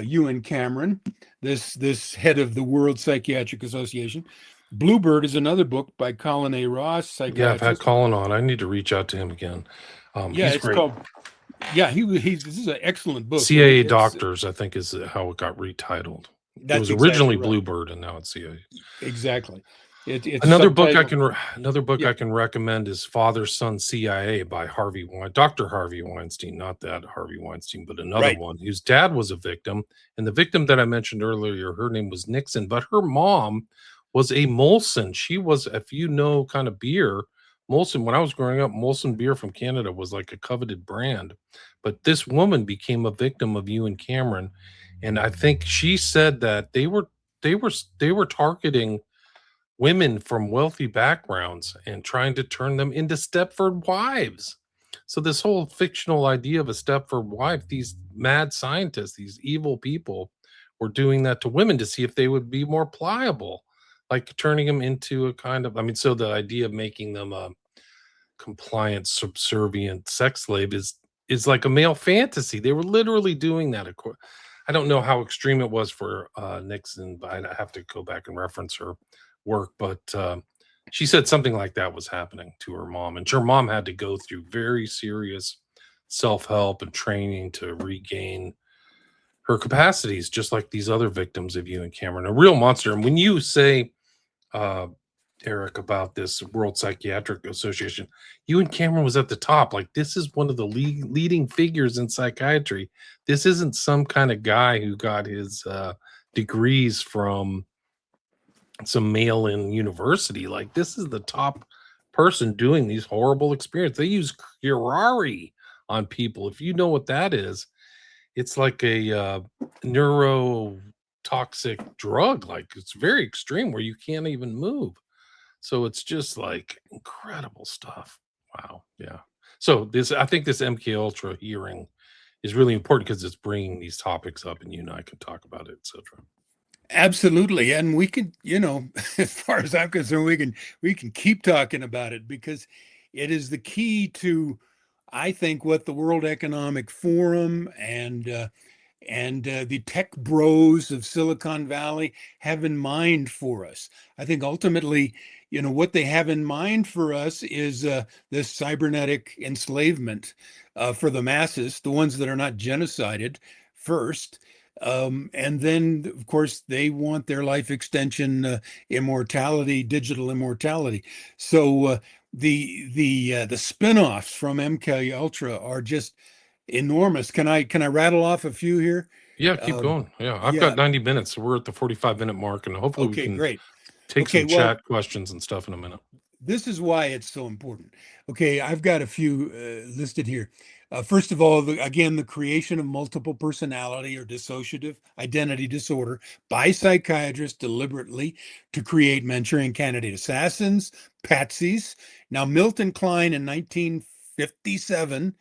Ewan Cameron, this head of the World Psychiatric Association. Bluebird is another book by Colin A. Ross, psychiatrist. Yeah, I've had Colin on. I need to reach out to him again. Yeah, he's it's great. called. Yeah, this is an excellent book. CIA Doctors, I think, is how it got retitled. It was originally right. Bluebird, and now it's CIA. Exactly. It's Another book subtitled. Yeah, I can recommend is Father Son CIA by Dr. Harvey Weinstein, not that Harvey Weinstein, but another right. one whose dad was a victim. And the victim that I mentioned earlier, her name was Nixon, but her mom was a Molson. She was, if you know, kind of beer, Molson. When I was growing up, Molson beer from Canada was like a coveted brand. But this woman became a victim of Ewan Cameron, and I think she said that they were targeting women from wealthy backgrounds and trying to turn them into Stepford wives. So this whole fictional idea of a Stepford wife, these mad scientists, these evil people were doing that to women to see if they would be more pliable, like turning them into a kind of, I mean, so the idea of making them a compliant, subservient sex slave is like a male fantasy. They were literally doing that. I don't know how extreme it was for Nixon, but I have to go back and reference her work. But she said something like that was happening to her mom, and her mom had to go through very serious self help and training to regain her capacities, just like these other victims of you and Cameron. A real monster. And when you say, uh, Eric, about this World Psychiatric Association, Ewan Cameron was at the top. Like, this is one of the leading figures in psychiatry. This isn't some kind of guy who got his degrees from some mail-in university. Like, this is the top person doing these horrible experiments. They use curare on people. If you know what that is, it's like a neurotoxic drug. Like, it's very extreme where you can't even move. So it's just like incredible stuff. Wow. Yeah. So I think this MK Ultra hearing is really important because it's bringing these topics up, and you and I can talk about it, etc. Absolutely. And we can, as far as I'm concerned, we can keep talking about it because it is the key to, I think, what the World Economic Forum and the tech bros of Silicon Valley have in mind for us. I think ultimately, what they have in mind for us is this cybernetic enslavement for the masses, the ones that are not genocided first. And then, of course, they want their life extension, immortality, digital immortality. So the spin-offs from MK Ultra are just enormous. Can I rattle off a few here? Yeah, keep Um, going. Yeah, I've got yeah. 90 minutes, so we're at the 45-minute mark, and hopefully we Okay, can great. take Okay, some well, chat questions and stuff in a minute. this is why it's so important. Okay, I've got a few listed here. First of all, again, the creation of multiple personality or dissociative identity disorder by psychiatrists deliberately to create Manchurian candidate assassins, patsies. Now, Milton Klein in 1957,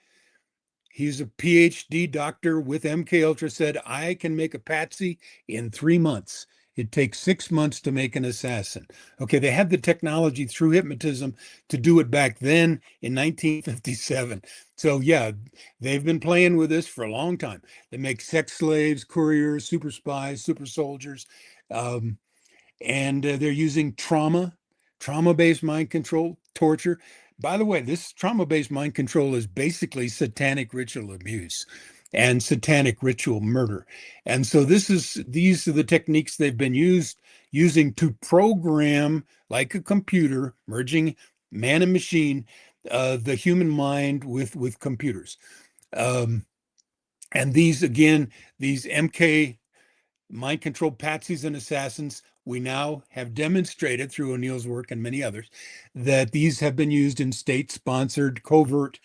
he's a PhD doctor with MK Ultra, said, I can make a patsy in 3 months. It takes 6 months to make an assassin. Okay, they had the technology through hypnotism to do it back then in 1957. So, yeah, they've been playing with this for a long time. They make sex slaves, couriers, super spies, super soldiers, um, and they're using trauma-based mind control, torture. By the way, this trauma-based mind control is basically satanic ritual abuse and satanic ritual murder. And so these are the techniques they've been using to program, like a computer, merging man and machine, the human mind with computers. Um, and these again, these MK mind control patsies and assassins, we now have demonstrated through O'Neill's work and many others that these have been used in state-sponsored covert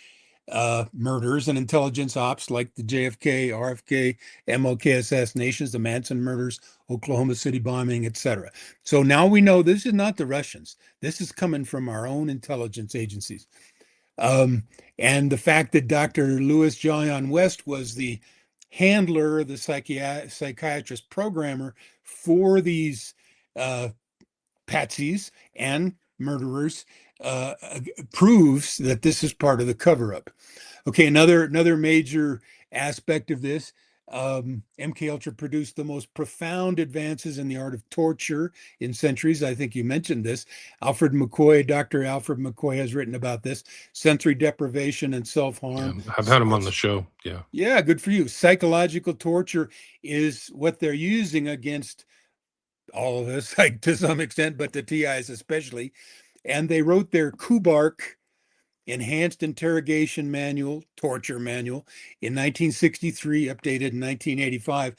murders and intelligence ops like the JFK, RFK, MLK assassinations, the Manson murders, Oklahoma City bombing, etc. So now we know this is not the Russians. This is coming from our own intelligence agencies. Um, and the fact that Dr. Louis John West was the handler, the psychiatrist programmer for these uh, patsies and murderers uh, proves that this is part of the cover-up. Okay, another major aspect of this. MK Ultra produced the most profound advances in the art of torture in centuries. I think you mentioned this. Dr. Alfred McCoy has written about this. Sensory deprivation and Yeah, self-harm. I've had him on the show. Yeah. Yeah, good for you. Psychological torture is what they're using against all of us, like to some extent, but the TIs especially. And they wrote their KUBARK Enhanced Interrogation Manual, Torture Manual, in 1963, updated in 1985,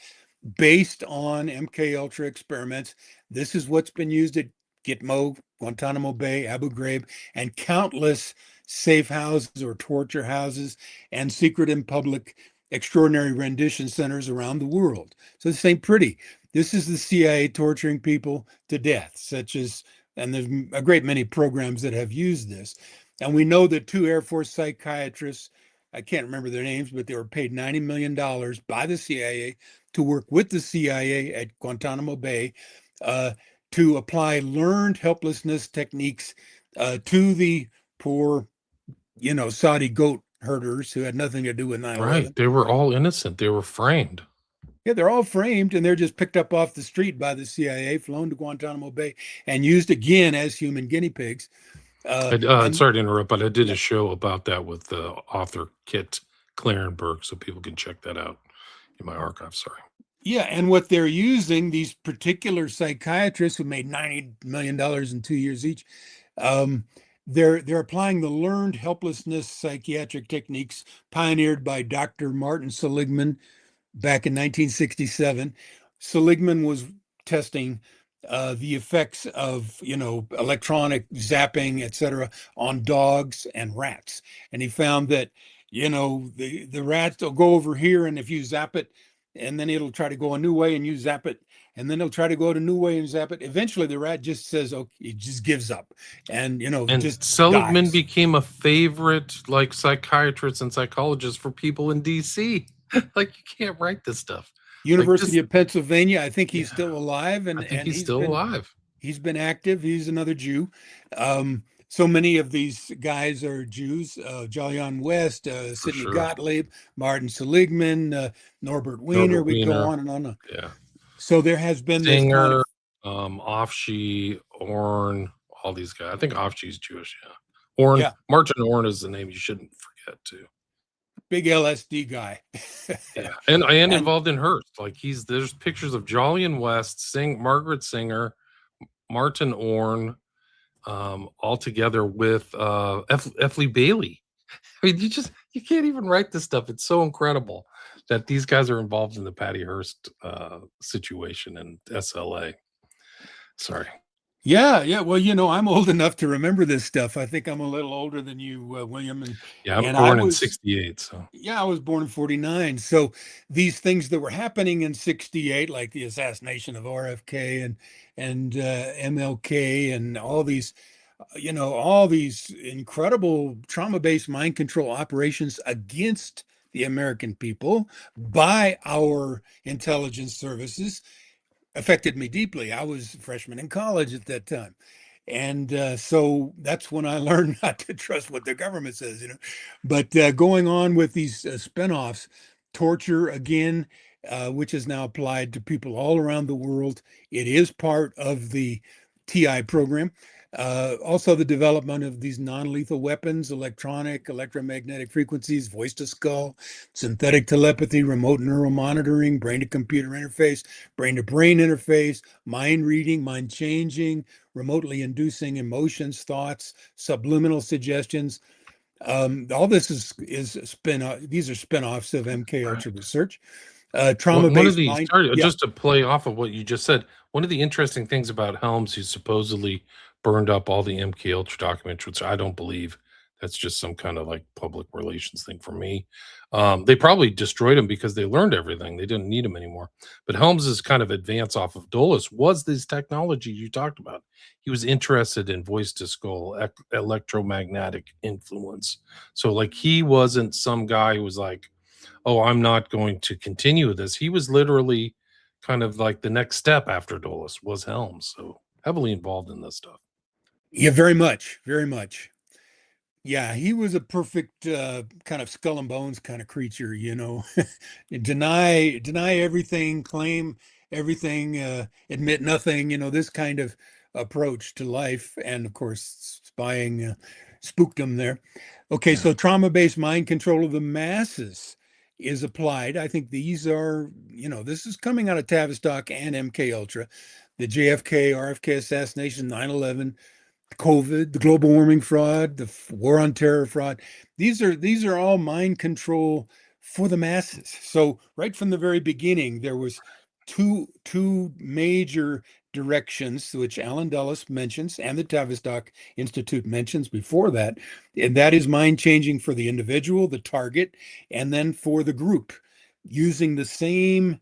based on MKUltra experiments. This is what's been used at Gitmo, Guantanamo Bay, Abu Ghraib, and countless safe houses or torture houses and secret and public extraordinary rendition centers around the world. So this ain't pretty. This is the CIA torturing people to death, such as, and there's a great many programs that have used this. And we know that two Air Force psychiatrists, I can't remember their names, but they were paid $90 million by the CIA to work with the CIA at Guantanamo Bay to apply learned helplessness techniques to the poor, Saudi goat herders who had nothing to do with 9/11. Right. They were all innocent. They were framed. Yeah, they're all framed and they're just picked up off the street by the CIA, flown to Guantanamo Bay, and used again as human guinea pigs. And Sorry to interrupt, but I did a show about that with the author Kit Clarenberg, so people can check that out in my archive. Sorry. yeah, and what they're using, these particular psychiatrists who made $90 million in 2 years each, they're applying the learned helplessness psychiatric techniques pioneered by Dr. Martin Seligman back in 1967. Seligman was testing the effects of, electronic zapping, etc., on dogs and rats, and he found that, the rats will go over here, and if you zap it, and then it'll try to go a new way, and you zap it, and then it'll try to go a new way and zap it. Eventually, the rat just says, "Okay," it just gives up, and And just Seligman dies. became a favorite like psychiatrist and psychologist for people in DC. Like you can't write this stuff. University of Pennsylvania. I think he's Yeah, still alive, I and think he's he's still been alive. he's been active. He's another Jew. So many of these guys are Jews. Jolyon West, For Sidney sure. Gottlieb, Martin Seligman, Norbert Wiener. Norbert We go Wiener. on and on. Yeah. So there has been this kind Singer, of Offshee, Orn, all these guys. I think Offshee's Jewish, yeah. Orn, yeah, Martin Orn is the name you shouldn't forget too. big LSD guy. Yeah. And And involved in Hearst. Like there's pictures of Jolyon West, Margaret Singer, Martin Orn, all together with F. Lee Bailey. I mean, you can't even write this stuff. It's so incredible that these guys are involved in the Patty Hearst situation in SLA. Sorry. yeah. Well, I'm old enough to remember this stuff. I think I'm a little older than you, William, Yeah, I'm and I born in was. '68, so Yeah, I was born in 49. So these things that were happening in 68, like the assassination of RFK and MLK and all these incredible trauma-based mind control operations against the American people by our intelligence services affected me deeply. I was a freshman in college at that time. And so that's when I learned not to trust what the government says. But going on with these spinoffs, torture again, which is now applied to people all around the world. It is part of the TI program. Also, the development of these non-lethal weapons, electromagnetic frequencies, voice to skull, synthetic telepathy, remote neural monitoring, brain to computer interface, brain to brain interface, mind reading, mind changing, remotely inducing emotions, thoughts, subliminal suggestions. All this is spin. These are spinoffs of MK right. Ultra research. One of Trauma-based the mind. sorry, Yeah. just to play off of what you just said, one of the interesting things about Helms, who supposedly burned up all the MK Ultra documents, which I don't believe. That's just some kind of like public relations thing for me. They probably destroyed them because they learned everything. They didn't need them anymore. But Helms's kind of advance off of Dulles was this technology you talked about. He was interested in voice to skull, electromagnetic influence. So like he wasn't some guy who was like, oh, I'm not going to continue with this. He was literally kind of like the next step after Dulles was Helms. So heavily involved in this stuff. Yeah, very much, very much. Yeah, he was a perfect kind of skull and bones kind of creature, deny everything, claim everything, admit nothing, this kind of approach to life. And of course, spying spooked him there. Okay, Yeah. so trauma-based mind control of the masses is applied. I think these are, this is coming out of Tavistock and MK Ultra. the JFK, RFK assassination, 9/11, COVID, the global warming fraud, the war on terror fraud. These are all mind control for the masses. So right from the very beginning, there was two major directions which Alan Dulles mentions and the Tavistock Institute mentions before that, and that is mind changing for the individual, the target, and then for the group, using the same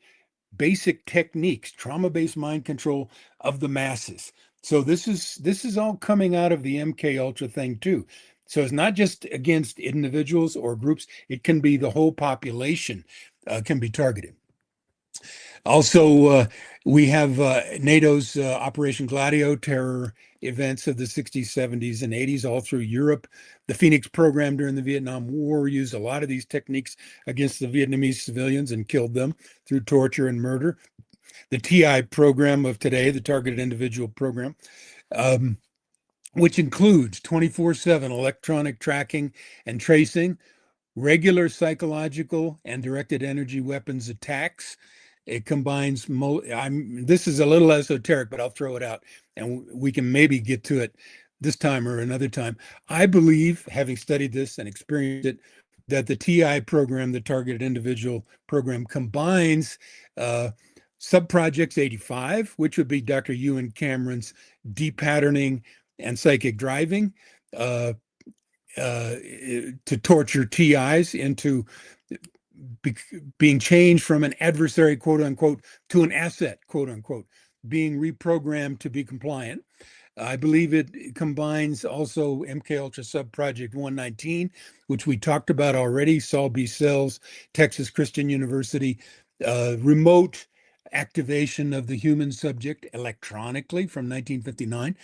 basic techniques, trauma-based mind control of the masses. So this is all coming out of the MK Ultra thing too. So it's not just against individuals or groups; it can be the whole population can be targeted. Also, we have NATO's Operation Gladio terror events of the 60s, 70s, and 80s all through Europe. The Phoenix program during the Vietnam War used a lot of these techniques against the Vietnamese civilians and killed them through torture and murder. The TI program of today, the Targeted Individual Program, which includes 24/7 electronic tracking and tracing, regular psychological and directed energy weapons attacks. It combines, this is a little esoteric, but I'll throw it out and we can maybe get to it this time or another time. I believe, having studied this and experienced it, that the TI program, the Targeted Individual Program, combines Subprojects 85, which would be Dr. Ewan Cameron's depatterning and psychic driving, to torture TIs into being changed from an adversary, quote unquote, to an asset, quote unquote, being reprogrammed to be compliant. I believe it combines also MK Ultra Subproject 119, which we talked about already, Saul B. Sells, Texas Christian University, remote activation of the human subject electronically from 1959.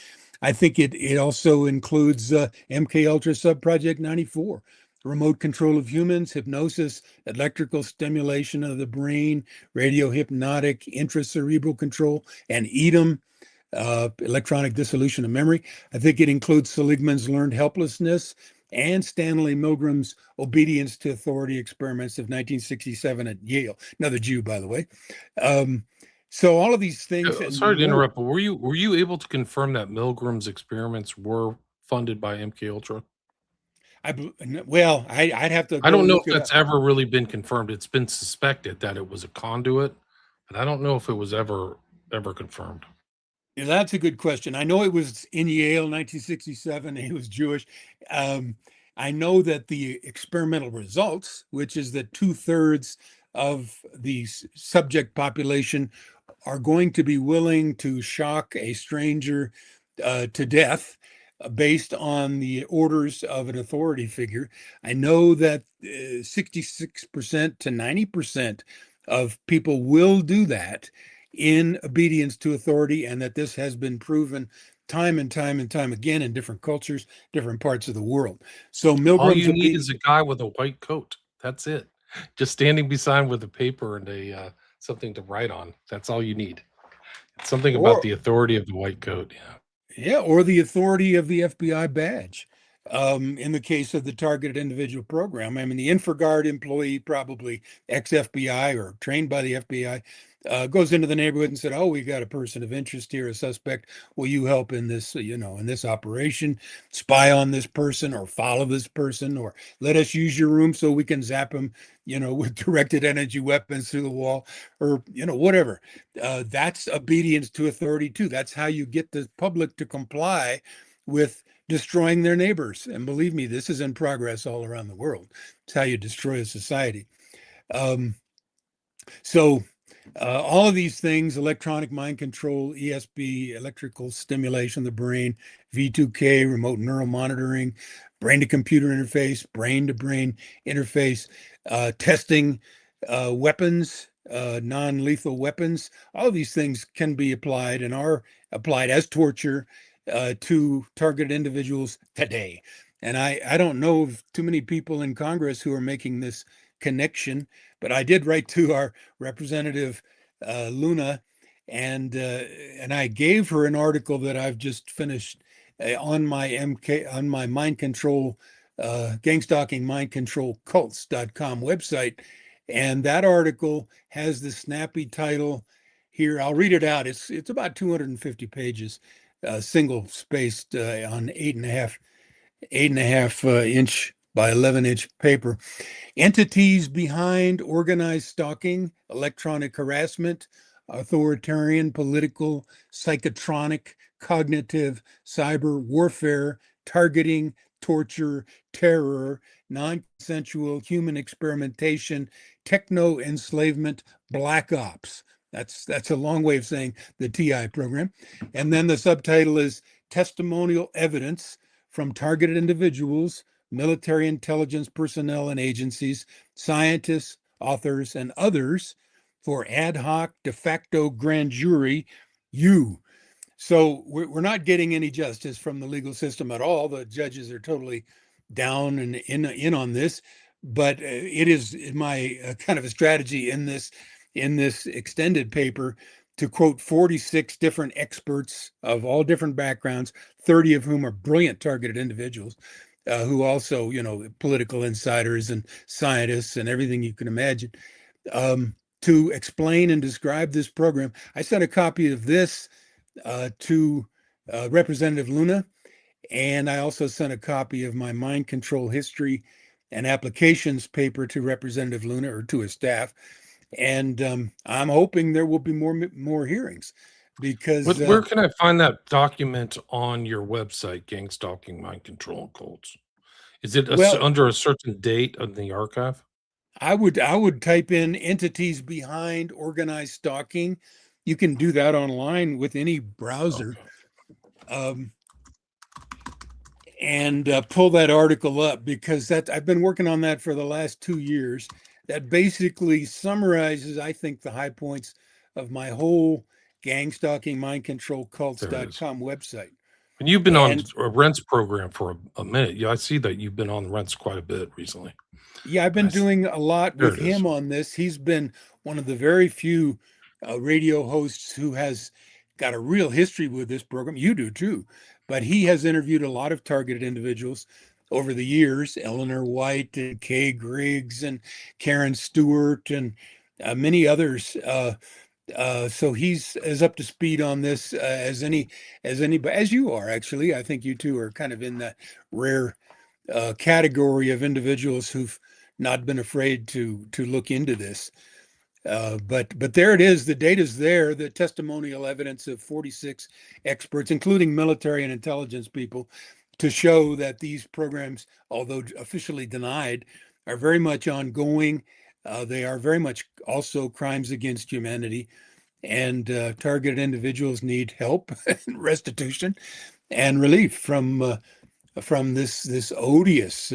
I think it also includes MK Ultra Subproject 94, remote control of humans, hypnosis, electrical stimulation of the brain, radio hypnotic, intracerebral control, and EDM, electronic dissolution of memory. I think it includes Seligman's learned helplessness and Stanley Milgram's obedience to authority experiments of 1967 at Yale. Another Jew, by the way. So all of these things. Sorry to interrupt, but were you able to confirm that Milgram's experiments were funded by MK Ultra? I'd have to. I don't know if that's ever really been confirmed. It's been suspected that it was a conduit, but I don't know if it was ever confirmed. Yeah, that's a good question. I know it was in Yale, 1967. He was Jewish. I know that the experimental results, which is that 2/3 of the subject population are going to be willing to shock a stranger to death based on the orders of an authority figure. I know that 66% to 90% of people will do that in obedience to authority, and that this has been proven time and time and time again in different cultures, different parts of the world. So Milgram's all you need is a guy with a white coat. That's it. Just standing beside with a paper and a something to write on. That's all you need. It's something about the authority of the white coat. Yeah, or the authority of the FBI badge. In the case of the Targeted Individual Program, I mean, the InfraGard employee, probably ex-FBI or trained by the FBI, goes into the neighborhood and said, "Oh, we got a person of interest here, a suspect. Will you help in this, in this operation? Spy on this person, or follow this person, or let us use your room so we can zap him, with directed energy weapons through the wall, or whatever." That's obedience to authority too. That's how you get the public to comply with destroying their neighbors. And believe me, this is in progress all around the world. It's how you destroy a society. So all of these things, electronic mind control, ESP, electrical stimulation of the brain, V2K, remote neural monitoring, brain to computer interface, brain to brain interface, testing weapons, non-lethal weapons. All of these things can be applied and are applied as torture to targeted individuals today. And I don't know of too many people in Congress who are making this connection, but I did write to our representative Luna, and I gave her an article that I've just finished on my mind control, gang stalking mind control cults.com website. And that article has the snappy title, here. I'll read it out. It's about 250 pages, single spaced on 8.5 inch by 11-inch paper. Entities behind organized stalking, electronic harassment, authoritarian, political, psychotronic, cognitive, cyber warfare, targeting, torture, terror, non-consensual human experimentation, techno enslavement, black ops. That's a long way of saying the TI program. And then the subtitle is Testimonial Evidence from Targeted Individuals, Military Intelligence Personnel and Agencies, Scientists, Authors, and Others for Ad Hoc De Facto Grand Jury, you. So we're not getting any justice from the legal system at all. The judges are totally down and in on this, but it is my kind of a strategy in this extended paper to quote 46 different experts of all different backgrounds, 30 of whom are brilliant targeted individuals, who also, political insiders and scientists and everything you can imagine, to explain and describe this program. I sent a copy of this to Representative Luna, and I also sent a copy of my mind control history and applications paper to Representative Luna, or to his staff. And I'm hoping there will be more hearings, because Where can I find that document on your website, Gang Stalking, Mind Control, and Cults? Is it under a certain date in the archive? I would type in entities behind organized stalking. You can do that online with any browser, and pull that article up, because I've been working on that for the last 2 years. That basically summarizes, I think, the high points of my whole gang stalking, mind control cults.com website. And you've been on a Rents program for a minute. Yeah, I see that you've been on Rents quite a bit recently. Yeah, I've been doing a lot with him on this. He's been one of the very few radio hosts who has got a real history with this program. You do too, but he has interviewed a lot of targeted individuals over the years: Eleanor White and Kay Griggs and Karen Stewart and many others. So he's as up to speed on this as anybody, as you are. Actually, I think you two are kind of in that rare category of individuals who've not been afraid to look into this. But there it is. The data's there. The testimonial evidence of 46 experts, including military and intelligence people, to show that these programs, although officially denied, are very much ongoing. They are very much also crimes against humanity, and targeted individuals need help, restitution, and relief from this odious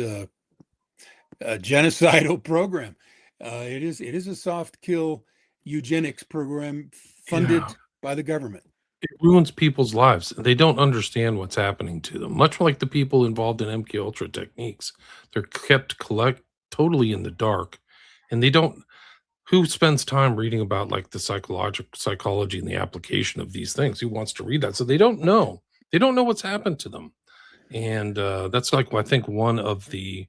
genocidal program. It is a soft kill eugenics program funded by the government. It ruins people's lives. They don't understand what's happening to them. Much like the people involved in MKUltra techniques, they're kept totally in the dark, and they don't. Who spends time reading about like the psychology and the application of these things? Who wants to read that? So they don't know. They don't know what's happened to them, and that's like I think one of the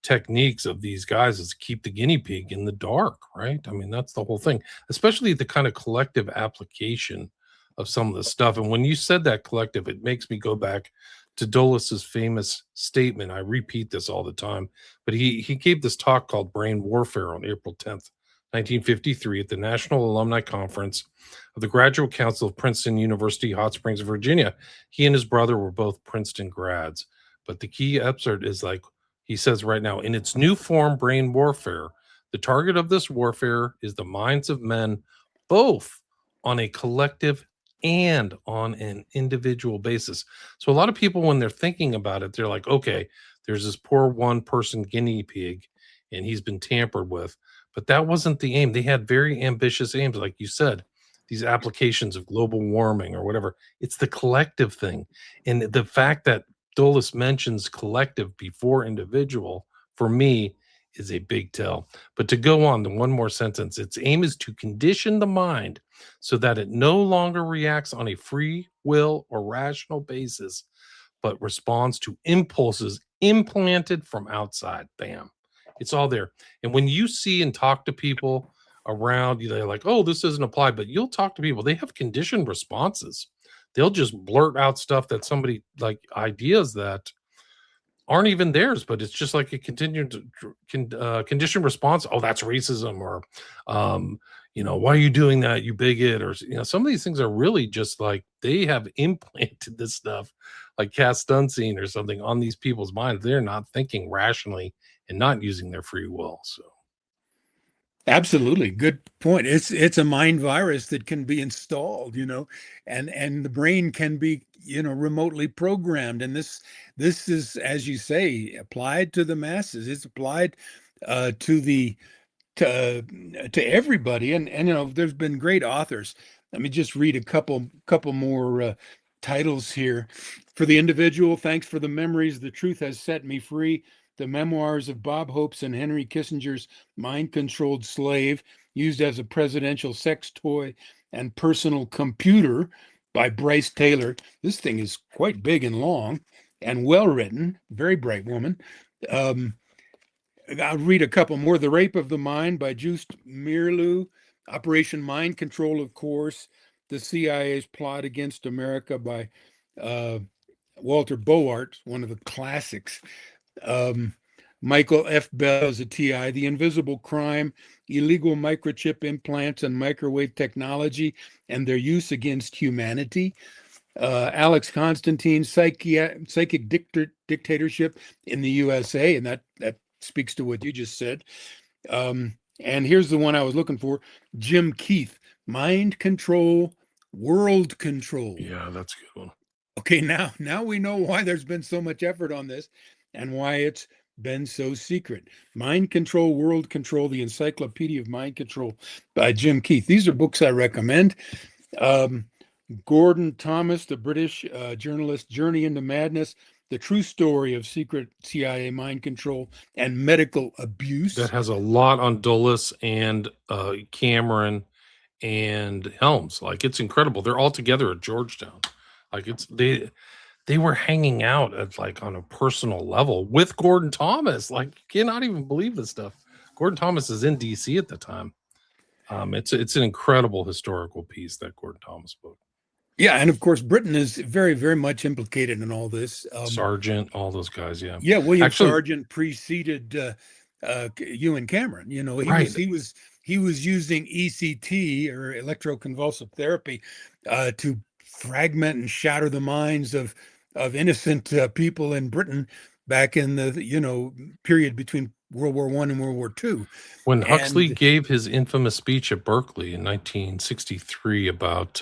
techniques of these guys is to keep the guinea pig in the dark, right? I mean, that's the whole thing, especially the kind of collective application of some of the stuff. And when you said that collective, it makes me go back to Dulis's famous statement. I repeat this all the time, but he gave this talk called Brain Warfare on April 10th, 1953 at the National Alumni Conference of the Graduate Council of Princeton University, Hot Springs, Virginia. He and his brother were both Princeton grads. But the key excerpt is like, he says right now, in its new form, brain warfare, the target of this warfare is the minds of men, both on a collective and on an individual basis. So a lot of people, when they're thinking about it, they're like, okay, there's this poor one-person guinea pig, and he's been tampered with. But that wasn't the aim. They had very ambitious aims, like you said, these applications of global warming or whatever. It's the collective thing. And the fact that Dulles mentions collective before individual, for me, is a big tell. But to go on, the one more sentence, its aim is to condition the mind so that it no longer reacts on a free will or rational basis, but responds to impulses implanted from outside. Bam. It's all there. And when you see and talk to people around. They're like, oh, this doesn't apply. But you'll talk to people, they have conditioned responses. They'll just blurt out stuff that somebody like ideas that aren't even theirs, but it's just like a continued conditioned response. Oh, that's racism, or why are you doing that, you bigot? Or some of these things are really just like they have implanted this stuff, like Castuncine or something, on these people's minds. They're not thinking rationally and not using their free will. So Absolutely. Good point. It's a mind virus that can be installed, and the brain can be, remotely programmed. And this is, as you say, applied to the masses. It's applied to the to everybody. And there's been great authors. Let me just read a couple more titles here. For the individual, thanks for the memories. The truth has set me free. The memoirs of Bob Hope's and Henry Kissinger's mind-controlled slave, used as a presidential sex toy and personal computer, by Bryce Taylor. This thing is quite big and long and well written. Very bright woman. I'll read a couple more. The Rape of the Mind by Joost Meerloo. Operation Mind Control, of course. The CIA's Plot Against America by Walter Boart, one of the classics. Michael F. Bell as a TI, The Invisible Crime, Illegal Microchip Implants and Microwave Technology and Their Use Against Humanity. Alex Constantine, Psychic Dictatorship in the USA, and that speaks to what you just said. And here's the one I was looking for, Jim Keith, Mind Control, World Control. yeah, that's a good one. Okay, now we know why there's been so much effort on this and why it's been so secret. Mind Control, World Control, the Encyclopedia of Mind Control by Jim Keith. These are books I recommend. Gordon Thomas, the British journalist, Journey into Madness, The True Story of Secret CIA Mind Control and Medical Abuse. That has a lot on Dulles and Cameron and Helms. Like, it's incredible. They're all together at Georgetown. Like, they were hanging out at, like, on a personal level with Gordon Thomas. Like, you cannot even believe this stuff. Gordon Thomas is in DC at the time. It's an incredible historical piece, that Gordon Thomas book. Yeah, and of course, Britain is very, very much implicated in all this. Sargent, all those guys, yeah. Yeah, William Actually, Sargent preceded Ewan Cameron. right. He was using ECT, or electroconvulsive therapy, to fragment and shatter the minds of innocent people in Britain back in the period between World War I and World War II. When Huxley And gave his infamous speech at Berkeley in 1963 about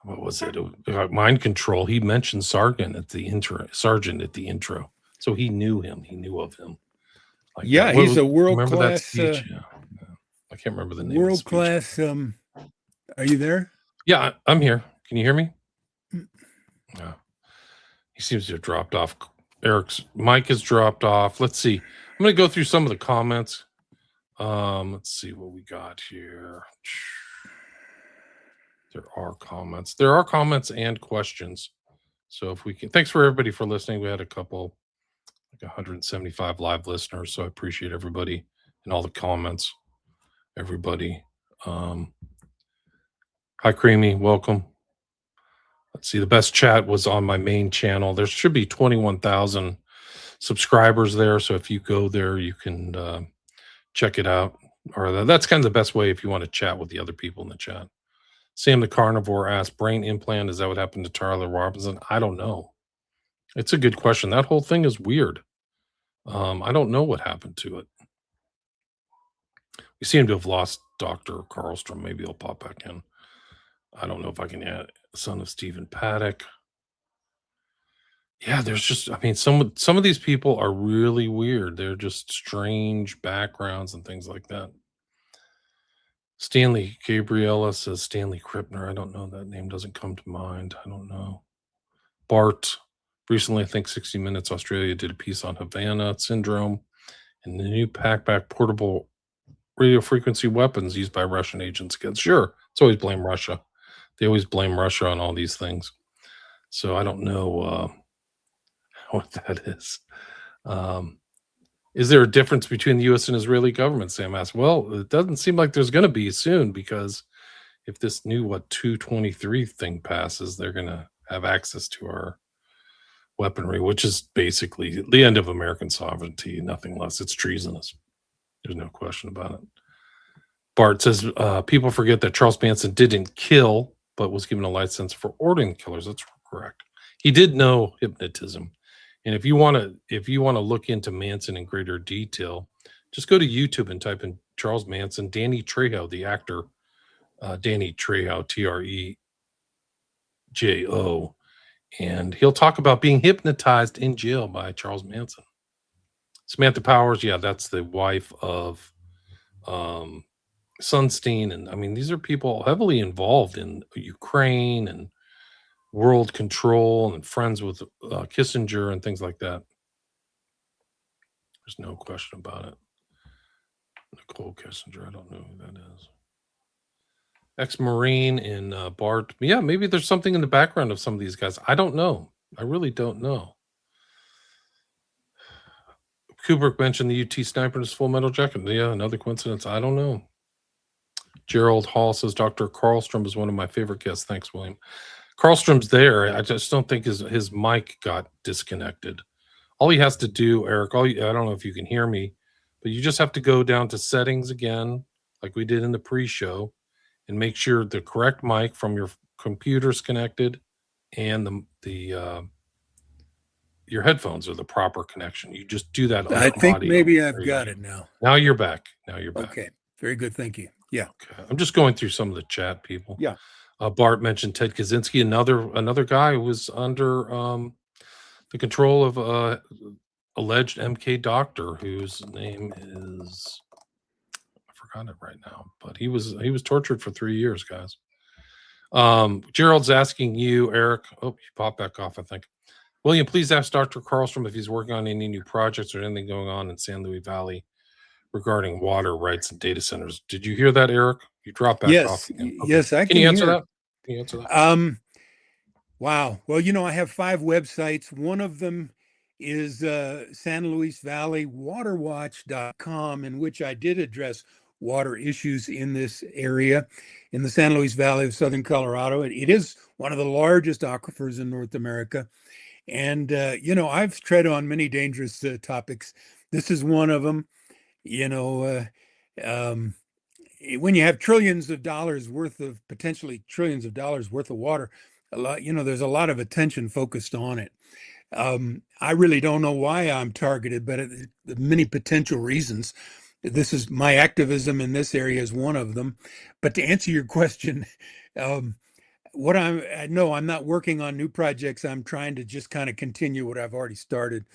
what was it? About mind control, he mentioned Sargent at the intro. So he knew him. He knew of him. Like, yeah, he's a world remember that class. speech? Yeah. I can't remember the name. World of the speech. class. Are you there? Yeah, I'm here. Can you hear me? Mm. No. He seems to have dropped off. Eric's mic has dropped off. Let's see. I'm going to go through some of the comments. Let's see what we got here. There are comments and questions. So if we can, thanks for everybody for listening. We had a couple, like 175 live listeners. So I appreciate everybody and all the comments. Everybody. Hi, Creamy. Welcome. Let's see. The best chat was on my main channel. There should be 21,000 subscribers there. So if you go there, you can check it out. Or that's kind of the best way if you want to chat with the other people in the chat. Sam the Carnivore asked, brain implant, is that what happened to Tyler Robinson? I don't know. It's a good question. That whole thing is weird. I don't know what happened to it. We seem to have lost Dr. Karlstrom. Maybe he'll pop back in. I don't know if I can add son of Stephen Paddock. Yeah, there's just, I mean, some of these people are really weird. They're just strange backgrounds and things like that. Stanley Gabriella says Stanley Krippner. I don't know. That name doesn't come to mind. I don't know. Bart. Recently, I think 60 Minutes Australia did a piece on Havana syndrome and the new packback portable radio frequency weapons used by Russian agents against. Sure, it's always blame Russia. They always blame Russia on all these things. So I don't know what that is. Is there a difference between the U.S. and Israeli government? Sam asked. Well, it doesn't seem like there's going to be soon, because if this new 223 thing passes, they're going to have access to our weaponry, which is basically the end of American sovereignty, nothing less. It's treasonous. There's no question about it. Bart says people forget that Charles Manson didn't kill, but was given a license for ordering killers. That's correct. He did know hypnotism. And if you want to look into Manson in greater detail, just go to YouTube and type in Charles Manson, Danny Trejo, the actor, Danny Trejo, Trejo, and he'll talk about being hypnotized in jail by Charles Manson. Samantha Powers, yeah, that's the wife of Sunstein, and I mean, these are people heavily involved in Ukraine and world control and friends with Kissinger and things like that. There's no question about it. Nicole Kissinger, I don't know who that is. Ex-Marine in Bart. Yeah, maybe there's something in the background of some of these guys. I don't know. I really don't know. Kubrick mentioned the UT sniper in his Full Metal Jacket. Yeah, another coincidence. I don't know. Gerald Hall says Dr. Karlstrom is one of my favorite guests. Thanks, William. Karlstrom's there. I just don't think his mic got disconnected. All he has to do, Eric, I don't know if you can hear me, but you just have to go down to settings again, like we did in the pre-show, and make sure the correct mic from your computer's connected and your headphones are the proper connection. You just do that. I think audio. Maybe I've got it now. Now you're back. Okay. Very good. Thank you. Yeah. Okay. I'm just going through some of the chat, people. Yeah. Bart mentioned Ted Kaczynski, another guy who was under the control of alleged MK doctor whose name is, I forgot it right now, but he was tortured for 3 years, guys. Gerald's asking you, Eric. Oh, you popped back off, I think. William, please ask Dr. Karlstrom if he's working on any new projects or anything going on in San Luis Valley regarding water rights and data centers. Did you hear that, Eric? You dropped back off again. Okay. Yes, I can you answer that? Can you answer that? Wow. Well, I have 5 websites. One of them is San Luis Valley waterwatch.com, in which I did address water issues in this area, in the San Luis Valley of southern Colorado. It is one of the largest aquifers in North America. And, I've tread on many dangerous topics. This is one of them. When you have trillions of dollars worth of, potentially trillions of dollars worth of water, there's a lot of attention focused on it. I really don't know why I'm targeted, but many potential reasons. This is my activism in this area is one of them. But to answer your question, I'm not working on new projects. I'm trying to just kind of continue what I've already started.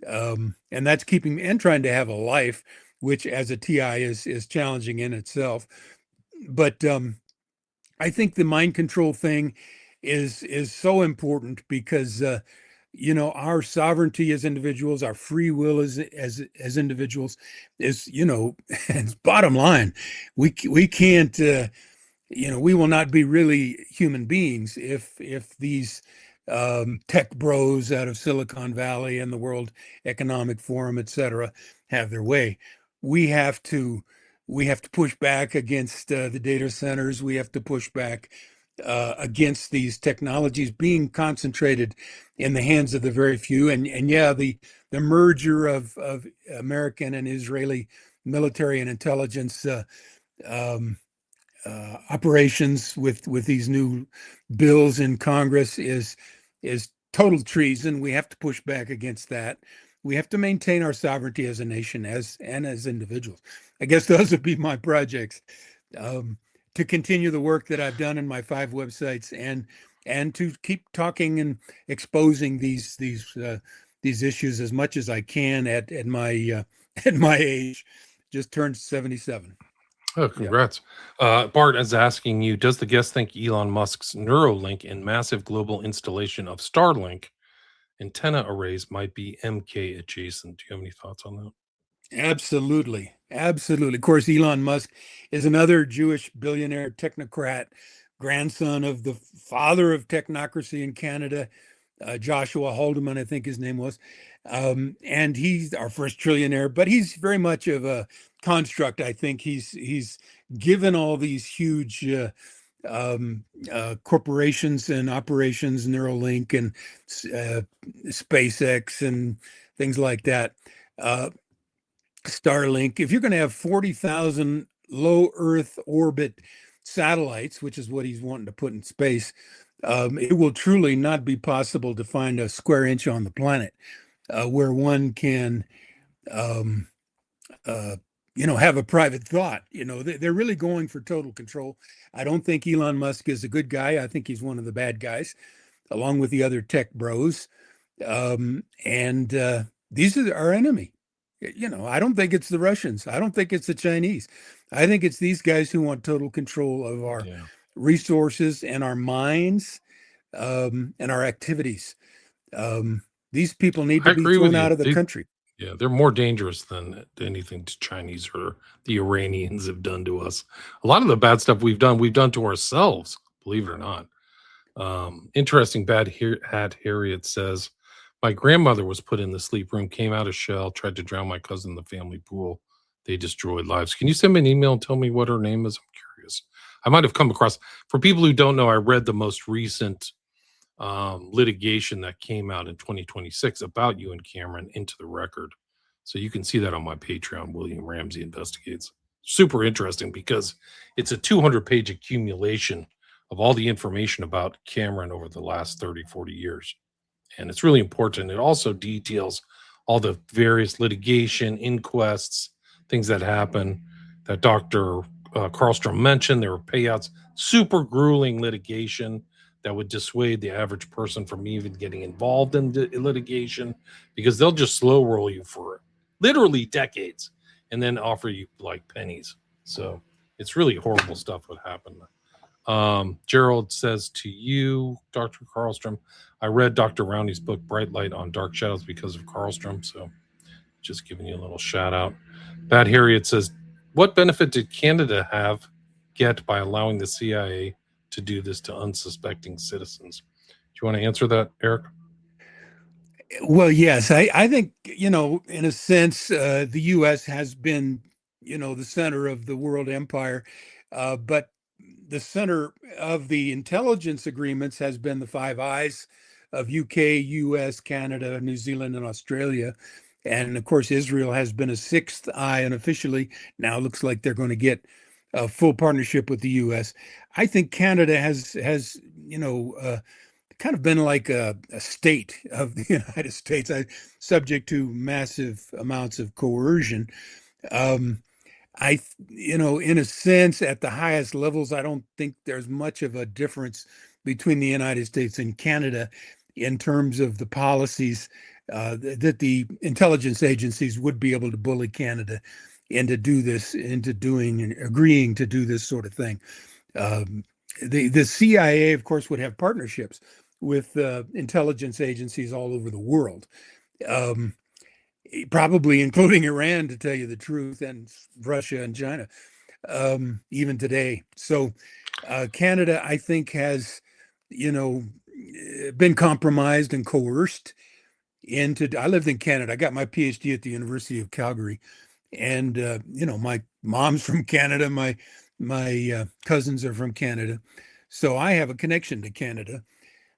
And that's keeping and trying to have a life, which as a TI is challenging in itself. But I think the mind control thing is so important because our sovereignty as individuals, our free will as individuals is, it's bottom line. We can't we will not be really human beings if these tech bros out of Silicon Valley and the World Economic Forum, et cetera, have their way. We have to push back against the data centers. We have to push back against these technologies being concentrated in the hands of the very few. And yeah, the merger of American and Israeli military and intelligence operations with these new bills in Congress is total treason. We have to push back against that. We have to maintain our sovereignty as a nation, as individuals. I guess those would be my projects, to continue the work that I've done in my 5 websites, and to keep talking and exposing these issues as much as I can at my age. Just turned 77. Oh, congrats. Yeah. Bart is asking you, does the guest think Elon Musk's Neuralink and massive global installation of Starlink antenna arrays might be MK adjacent? Do you have any thoughts on that? Absolutely. Of course, Elon Musk is another Jewish billionaire technocrat, grandson of the father of technocracy in Canada. Joshua Haldeman, I think his name was. And he's our first trillionaire, but he's very much of a construct. I think he's given all these huge corporations and operations, Neuralink and SpaceX and things like that. Uh, Starlink, if you're going to have 40,000 low Earth orbit satellites, which is what he's wanting to put in space, it will truly not be possible to find a square inch on the planet where one can, um, uh, have a private thought. They're really going for total control. I don't think Elon Musk is a good guy. I think he's one of the bad guys, along with the other tech bros. And these are our enemy. I don't think it's the Russians. I don't think it's the Chinese. I think it's these guys who want total control of our Yeah. resources and our minds and our activities. These people need I to be agree with thrown you. out of the country. Yeah, they're more dangerous than anything the Chinese or the Iranians have done to us. A lot of the bad stuff we've done to ourselves, believe it or not. Interesting. Hat Harriet says, my grandmother was put in the sleep room, came out of shell, tried to drown my cousin in the family pool. They destroyed lives. Can you send me an email and tell me what her name is? I'm curious. I might have come across, for people who don't know, I read the most recent litigation that came out in 2026 about you and Cameron into the record. So you can see that on my Patreon, William Ramsey Investigates. Super interesting because it's a 200-page accumulation of all the information about Cameron over the last 30, 40 years. And it's really important. It also details all the various litigation, inquests, things that happen that Dr. Karlstrom mentioned. There were payouts, super grueling litigation that would dissuade the average person from even getting involved in litigation because they'll just slow roll you for literally decades and then offer you like pennies. So it's really horrible stuff what happened. Gerald says to you, Dr. Karlstrom, I read Dr. Rowney's book, Bright Light on Dark Shadows, because of Karlstrom. So just giving you a little shout out. Bad Harriet says, what benefit did Canada get by allowing the CIA to do this to unsuspecting citizens? Do you want to answer that, Eric? Well, yes, I think, in a sense, the U.S. has been, the center of the world empire, but the center of the intelligence agreements has been the Five Eyes of UK, US, Canada, New Zealand, and Australia. And of course, Israel has been a sixth eye, and officially now looks like they're going to get a full partnership with the US. I think Canada has kind of been like a state of the United States, subject to massive amounts of coercion. In a sense, at the highest levels, I don't think there's much of a difference between the United States and Canada in terms of the policies that the intelligence agencies would be able to bully Canada into agreeing to do this sort of thing. The CIA, of course, would have partnerships with intelligence agencies all over the world. Probably including Iran, to tell you the truth, and Russia and China, even today. So Canada, I think, has, been compromised and coerced into. I lived in Canada. I got my PhD at the University of Calgary, and my mom's from Canada. My cousins are from Canada, so I have a connection to Canada.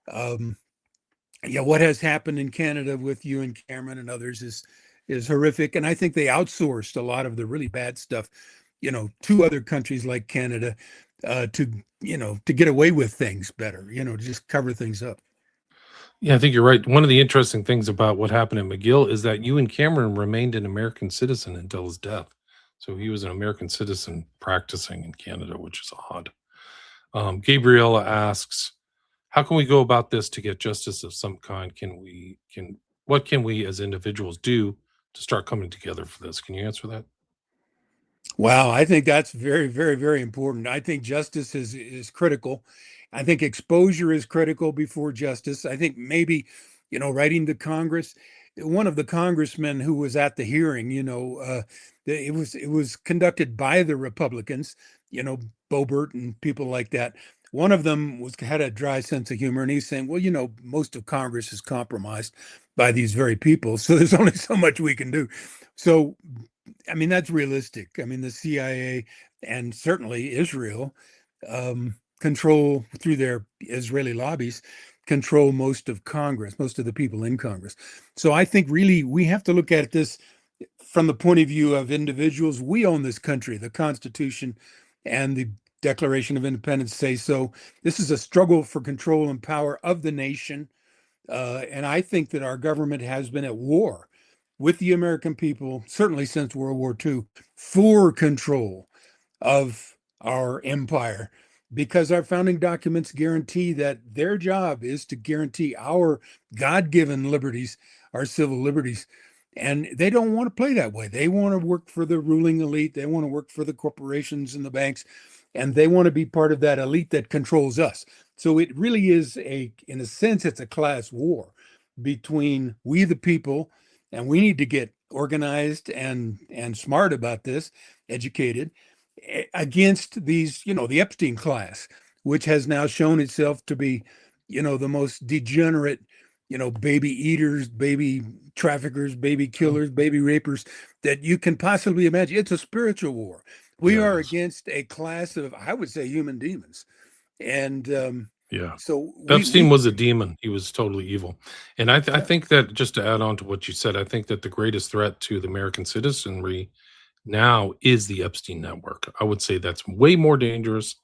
What has happened in Canada with you and Cameron and others is horrific, and I think they outsourced a lot of the really bad stuff, to other countries like Canada, to get away with things better, just cover things up. Yeah, I think you're right. One of the interesting things about what happened in McGill is that Ewan Cameron remained an American citizen until his death. So he was an American citizen practicing in Canada, which is odd. Gabriella asks, how can we go about this to get justice of some kind? What can we as individuals do to start coming together for this? Can you answer that? Wow, I think that's very, very, very important. I think justice is critical. I think exposure is critical before justice. I think maybe, writing to Congress, one of the congressmen who was at the hearing, it was conducted by the Republicans, Boebert and people like that, One of them had a dry sense of humor, and he's saying, "Well, most of Congress is compromised by these very people, so there's only so much we can do." So, I mean, that's realistic. I mean, the CIA and certainly Israel control through their Israeli lobbies control most of Congress, most of the people in Congress. So I think really we have to look at this from the point of view of individuals. We own this country. The Constitution and the Declaration of Independence say so. This is a struggle for control and power of the nation. And I think that our government has been at war with the American people, certainly since World War II, for control of our empire, because our founding documents guarantee that their job is to guarantee our God-given liberties, our civil liberties. And they don't want to play that way. They want to work for the ruling elite. They want to work for the corporations and the banks, and they want to be part of that elite that controls us. So it really is in a sense, it's a class war between we the people, and we need to get organized and smart about this, educated, against these, the Epstein class, which has now shown itself to be, the most degenerate, baby eaters, baby traffickers, baby killers, baby rapers that you can possibly imagine. It's a spiritual war. We are against a class of, I would say, human demons. And Yeah. so Epstein was a demon. He was totally evil. And I think that, just to add on to what you said, I think that the greatest threat to the American citizenry now is the Epstein network. I would say that's way more dangerous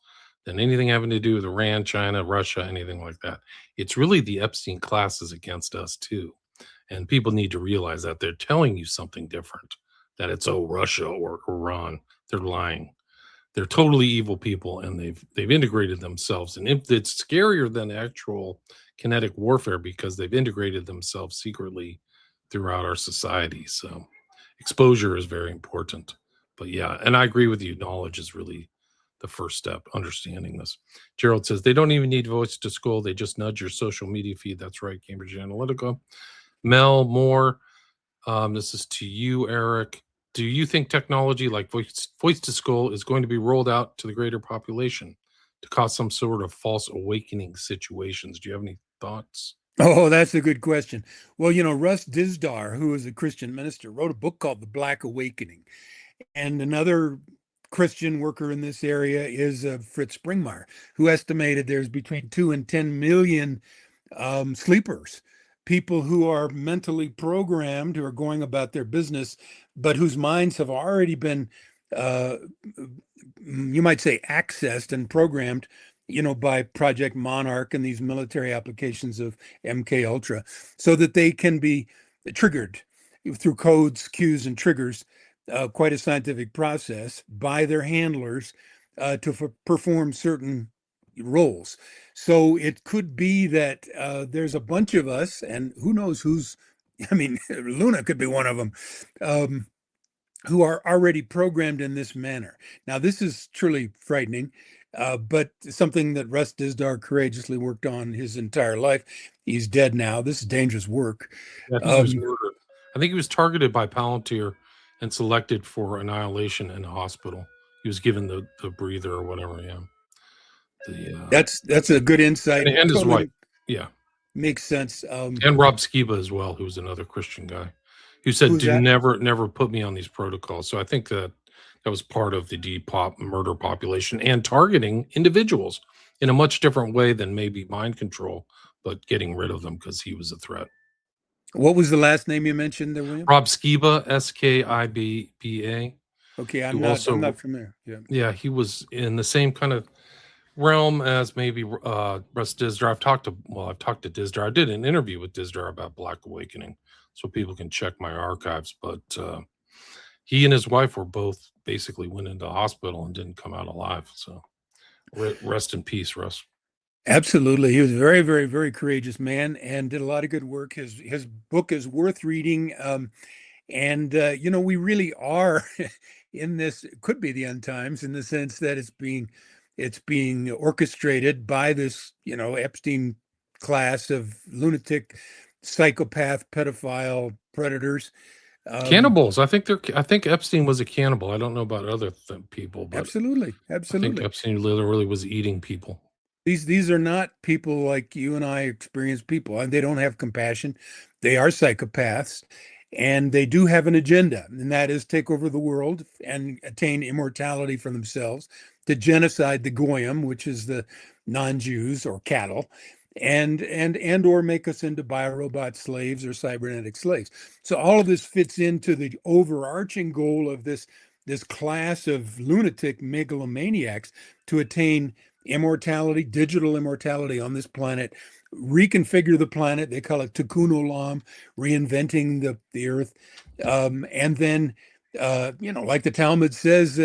than anything having to do with Iran, China, Russia, anything like that. It's really the Epstein classes against us too. And people need to realize that they're telling you something different, that it's, oh, Russia or Iran. They're lying. They're totally evil people, and they've integrated themselves. And it's scarier than actual kinetic warfare because they've integrated themselves secretly throughout our society. So exposure is very important. But yeah, and I agree with you. Knowledge is really the first step, understanding this. Gerald says they don't even need voice to school. They just nudge your social media feed. That's right, Cambridge Analytica. Mel Moore, this is to you, Eric. Do you think technology like voice to skull is going to be rolled out to the greater population to cause some sort of false awakening situations? Do you have any thoughts? Oh, that's a good question. Well, Russ Dizdar, who is a Christian minister, wrote a book called The Black Awakening. And another Christian worker in this area is Fritz Springmeier, who estimated there's between 2 and 10 million sleepers, people who are mentally programmed, who are going about their business, but whose minds have already been, you might say, accessed and programmed, by Project Monarch and these military applications of MKUltra, so that they can be triggered through codes, cues, and triggers, quite a scientific process by their handlers to perform certain roles. So it could be that there's a bunch of us, and who knows who's, I mean, Luna could be one of them, who are already programmed in this manner. Now, this is truly frightening, but something that Russ Dizdar courageously worked on his entire life. He's dead now. This is dangerous work. Yeah, I think he was murdered. I think he was targeted by Palantir and selected for annihilation in a hospital. He was given the breather or whatever. Yeah. That's a good insight. And his wife. Yeah. Makes sense. And Rob Skiba as well, who was another Christian guy, who said, "Do never put me on these protocols." So I think that was part of the depop murder population and targeting individuals in a much different way than maybe mind control, but getting rid of them because he was a threat. What was the last name you mentioned there, William? Rob Skiba, Skiba. Okay, I'm not familiar. Yeah, he was in the same kind of realm as maybe Russ Dizdar. I've talked to Dizdar. I did an interview with Dizdar about Black Awakening, so people can check my archives. But he and his wife were both basically went into hospital and didn't come out alive. So rest in peace, Russ. Absolutely. He was a very, very, very courageous man and did a lot of good work. His book is worth reading. And we really are in this, it could be the end times, in the sense that it's being orchestrated by this, Epstein class of lunatic, psychopath, pedophile predators. Cannibals. I think Epstein was a cannibal. I don't know about other people, but absolutely. I think Epstein literally was eating people. These are not people like you and I, experienced people, and they don't have compassion. They are psychopaths, and they do have an agenda, and that is take over the world and attain immortality for themselves, to genocide the goyim, which is the non-Jews or cattle, and or make us into biorobot slaves or cybernetic slaves. So all of this fits into the overarching goal of this class of lunatic megalomaniacs to attain immortality, digital immortality on this planet, reconfigure the planet. They call it tikkun olam, reinventing the earth. And then, like the Talmud says,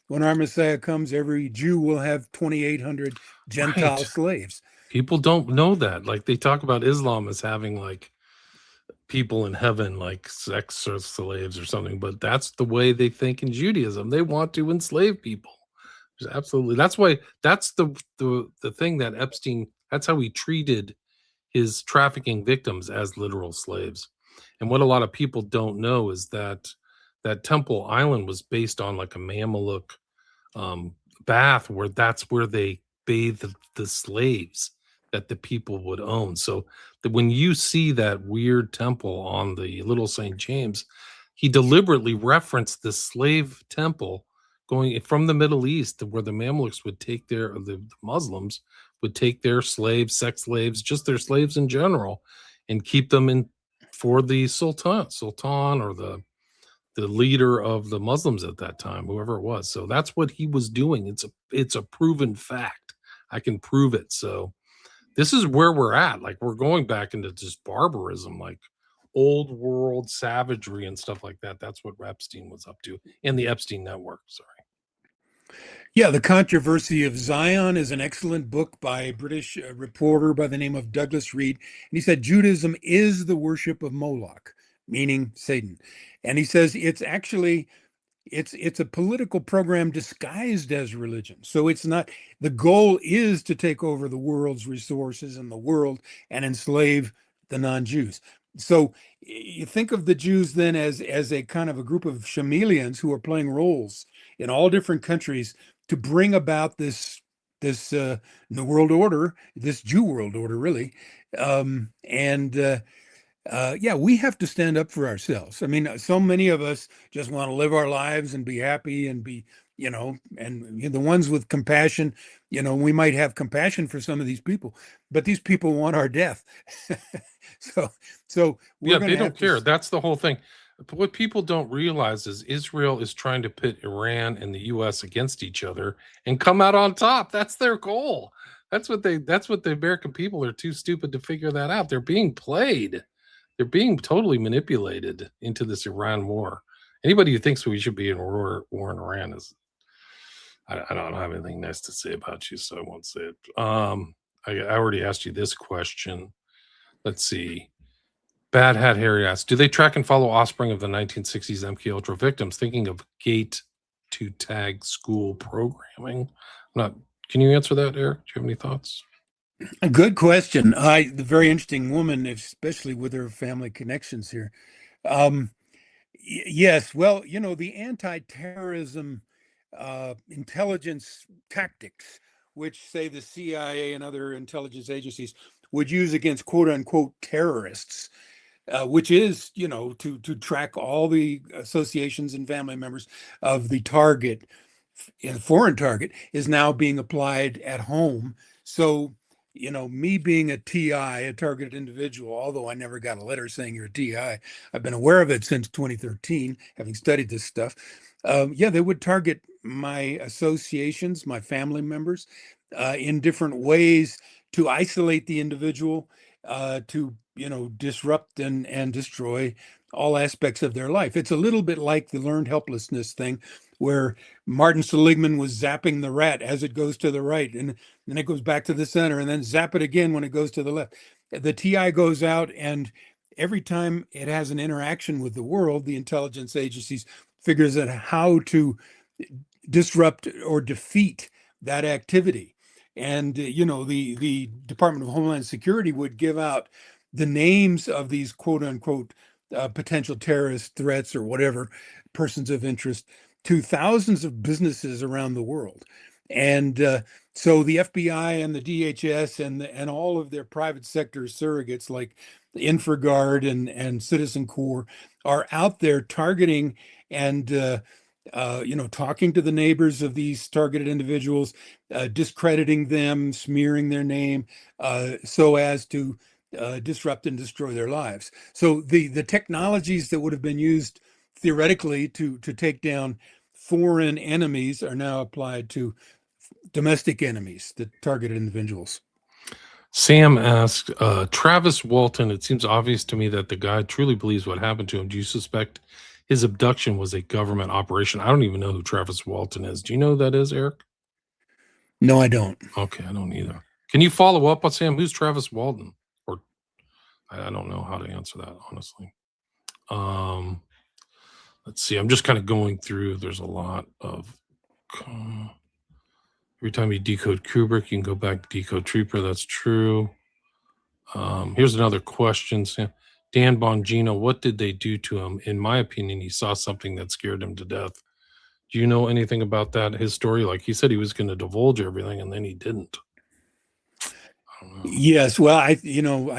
when our Messiah comes, every Jew will have 2,800 Gentile Right. slaves. People don't know that. Like they talk about Islam as having like people in heaven, like sex or slaves or something, but that's the way they think in Judaism. They want to enslave people. Absolutely. That's why that's the thing that Epstein, that's how he treated his trafficking victims, as literal slaves. And what a lot of people don't know is that that Temple Island was based on like a Mameluke um, bath, where that's where they bathe the slaves that the people would own. So that when you see that weird temple on the Little St. James, he deliberately referenced the slave temple going from the Middle East, where the Mamluks would take the Muslims would take their slaves, sex slaves, just their slaves in general, and keep them in for the sultan or the leader of the Muslims at that time, whoever it was. So that's what he was doing. It's a proven fact. I can prove it. So this is where we're at. Like we're going back into just barbarism, like old world savagery and stuff like that. That's what Epstein was up to, and the Epstein network. Sorry. Yeah, The Controversy of Zion is an excellent book by a British reporter by the name of Douglas Reed. And he said Judaism is the worship of Moloch, meaning Satan. And he says it's actually it's a political program disguised as religion. So it's not, the goal is to take over the world's resources and the world and enslave the non-Jews. So you think of the Jews then as a kind of a group of chameleons who are playing roles in all different countries to bring about this new world order, this Jew world order, really. Yeah, we have to stand up for ourselves. I mean, so many of us just want to live our lives and be happy and be, and the ones with compassion, we might have compassion for some of these people, but these people want our death. so, so we're Yeah, going they to have don't to. care. That's the whole thing. But what people don't realize is Israel is trying to pit Iran and the US against each other and come out on top. That's their goal. That's what the American people are too stupid to figure that out. They're being played. They're being totally manipulated into this Iran war. Anybody who thinks we should be in war in Iran is, I don't have anything nice to say about you, so I won't say it. I already asked you this question. Let's see. Bad Hat Harry asks, do they track and follow offspring of the 1960s MKUltra victims? Thinking of gate to tag school programming. I'm not. Can you answer that, Eric? Do you have any thoughts? A good question. The very interesting woman, especially with her family connections here. Um, yes, well, the anti-terrorism intelligence tactics, which say the CIA and other intelligence agencies would use against quote unquote terrorists, which is, to track all the associations and family members of the target, in foreign target, is now being applied at home. So, me being a TI, a targeted individual, although I never got a letter saying you're a TI, I've been aware of it since 2013, having studied this stuff. Yeah, they would target my associations, my family members, in different ways to isolate the individual, to disrupt and destroy all aspects of their life. It's a little bit like the learned helplessness thing, where Martin Seligman was zapping the rat as it goes to the right, and then it goes back to the center, and then zap it again when it goes to the left. The TI goes out, and every time it has an interaction with the world, the intelligence agencies figures out how to disrupt or defeat that activity. And the Department of Homeland Security would give out the names of these quote unquote potential terrorist threats or whatever, persons of interest, to thousands of businesses around the world. And so the FBI and the DHS and all of their private sector surrogates like the InfraGard and Citizen Corps are out there targeting and talking to the neighbors of these targeted individuals, discrediting them, smearing their name, so as to disrupt and destroy their lives. So the technologies that would have been used theoretically to take down foreign enemies are now applied to domestic enemies, the targeted individuals. Sam asks, Travis Walton, it seems obvious to me that the guy truly believes what happened to him. Do you suspect his abduction was a government operation? I don't even know who Travis Walton is. Do you know who that is, Eric? No, I don't. Okay, I don't either. Can you follow up on Sam? Who's Travis Walton? Or I don't know how to answer that, honestly. Let's see. I'm just kind of going through. There's a lot of. Every time you decode Kubrick, you can go back to decode Trooper. That's true. Here's another question, Sam. Dan Bongino, what did they do to him? In my opinion, he saw something that scared him to death. Do you know anything about that? His story? Like he said he was going to divulge everything and then he didn't. Yes. Well, I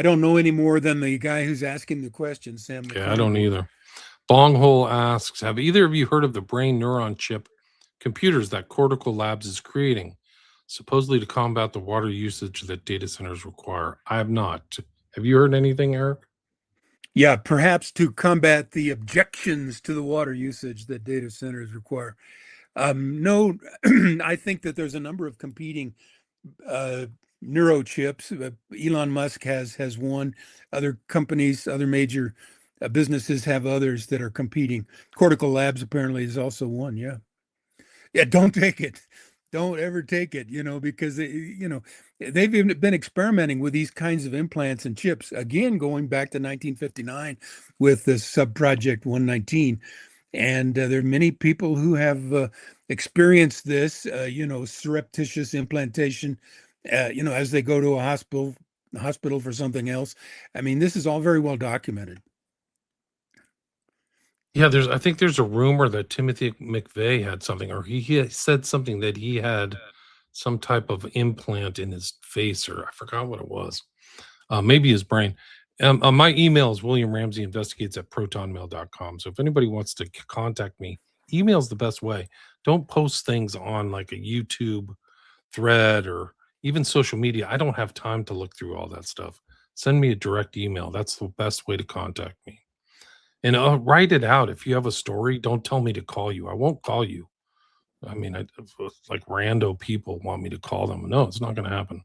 don't know any more than the guy who's asking the question, Sam. Yeah, I don't either. Bonghole asks, have either of you heard of the brain neuron chip computers that Cortical Labs is creating, supposedly to combat the water usage that data centers require? I have not. Have you heard anything, Eric? Yeah, perhaps to combat the objections to the water usage that data centers require. No, I think that there's a number of competing neurochips. Elon Musk has one. Other companies, other major businesses have others that are competing. Cortical Labs apparently is also one. Yeah. Don't take it. Don't ever take it, because they've even been experimenting with these kinds of implants and chips, again, going back to 1959 with the Subproject 119. And there are many people who have experienced this, surreptitious implantation, as they go to a hospital for something else. I mean, this is all very well documented. Yeah, I think there's a rumor that Timothy McVeigh had something, or he said something that he had some type of implant in his face, or I forgot what it was. Maybe his brain. My email is williamramseyinvestigates@protonmail.com. So if anybody wants to contact me, email's the best way. Don't post things on like a YouTube thread or even social media. I don't have time to look through all that stuff. Send me a direct email. That's the best way to contact me. And write it out. If you have a story, don't tell me to call you. I won't call you. I mean, like rando people want me to call them. No, it's not going to happen.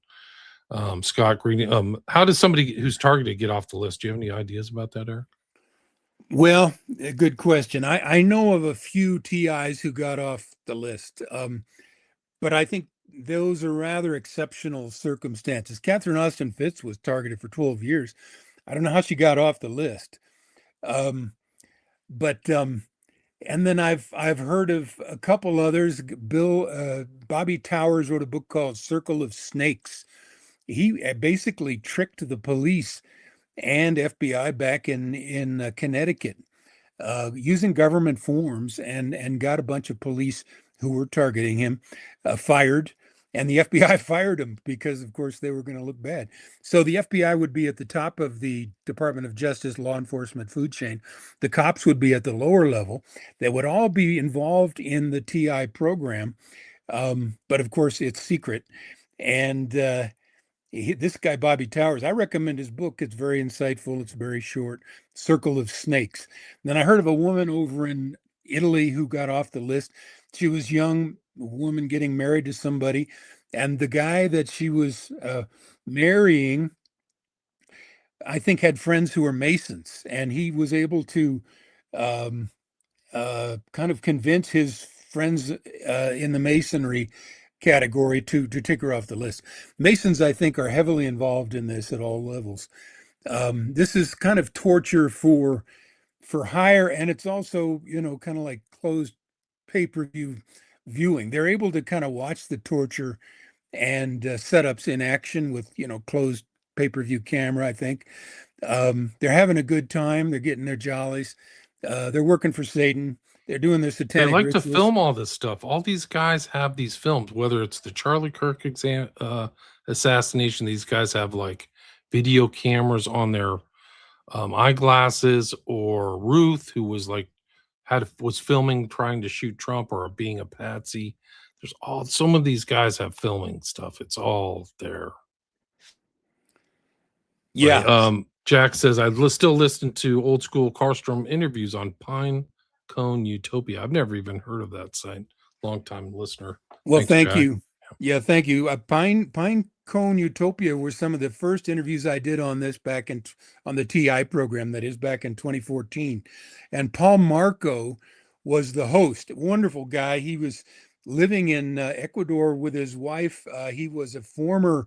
Scott Green, how does somebody who's targeted get off the list? Do you have any ideas about that, Eric? Well, a good question. I know of a few TIs who got off the list, but I think those are rather exceptional circumstances. Catherine Austin Fitz was targeted for 12 years. I don't know how she got off the list. And then I've heard of a couple others. Bobby Towers wrote a book called Circle of Snakes. He basically tricked the police and FBI back in Connecticut using government forms and got a bunch of police who were targeting him fired. And the FBI fired him because, of course, they were going to look bad. So the FBI would be at the top of the Department of Justice law enforcement food chain. The cops would be at the lower level. They would all be involved in the TI program. But of course, it's secret. And this guy, Bobby Towers, I recommend his book. It's very insightful. It's very short. Circle of Snakes. Then I heard of a woman over in Italy who got off the list. She was young, woman getting married to somebody, and the guy that she was marrying, I think, had friends who were Masons, and he was able to kind of convince his friends in the Masonry category to take her off the list. Masons, I think, are heavily involved in this at all levels. This is kind of torture for hire, and it's also, kind of like closed pay-per-view viewing. They're able to kind of watch the torture and setups in action with, closed pay-per-view camera, I think. They're having a good time. They're getting their jollies. They're working for Satan. they're doing their They satanic like to rituals. film all this stuff. All these guys have these films, whether it's the Charlie Kirk assassination. These guys have like video cameras on their eyeglasses, or Ruth, who was like was filming trying to shoot Trump or being a patsy. There's all some of these guys have filming stuff. It's all there. Yeah. Right. Jack says still listen to old school Karlstrom interviews on Pine Cone Utopia. I've never even heard of that site. Long time listener. Well, Thanks, thank Jack. you. Yeah, thank you. Pine Cone Utopia were some of the first interviews I did on this back on the TI program, that is back in 2014. And Paul Marco was the host. Wonderful guy. He was living in Ecuador with his wife. He was a former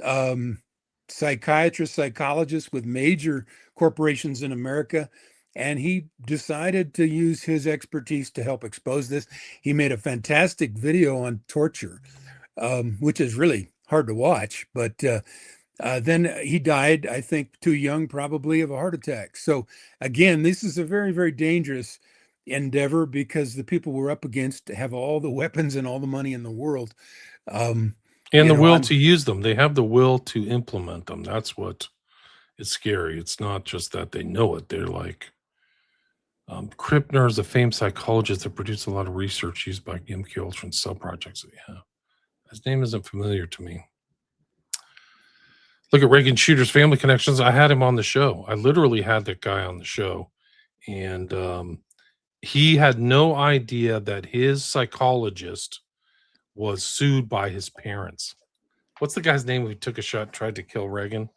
um, psychiatrist, psychologist with major corporations in America. And he decided to use his expertise to help expose this. He made a fantastic video on torture, which is really hard to watch. But then he died, I think, too young, probably of a heart attack. So again, this is a very, very dangerous endeavor, because the people we're up against have all the weapons and all the money in the world. And the will to use them. They have the will to implement them. That's what is scary. It's not just that they know it. They're like, Krippner is a famed psychologist that produced a lot of research used by MKULTRA and cell projects. Yeah. His name isn't familiar to me. Look at Reagan Shooter's Family Connections. I had him on the show. I literally had that guy on the show. And he had no idea that his psychologist was sued by his parents. What's the guy's name who took a shot, tried to kill Reagan?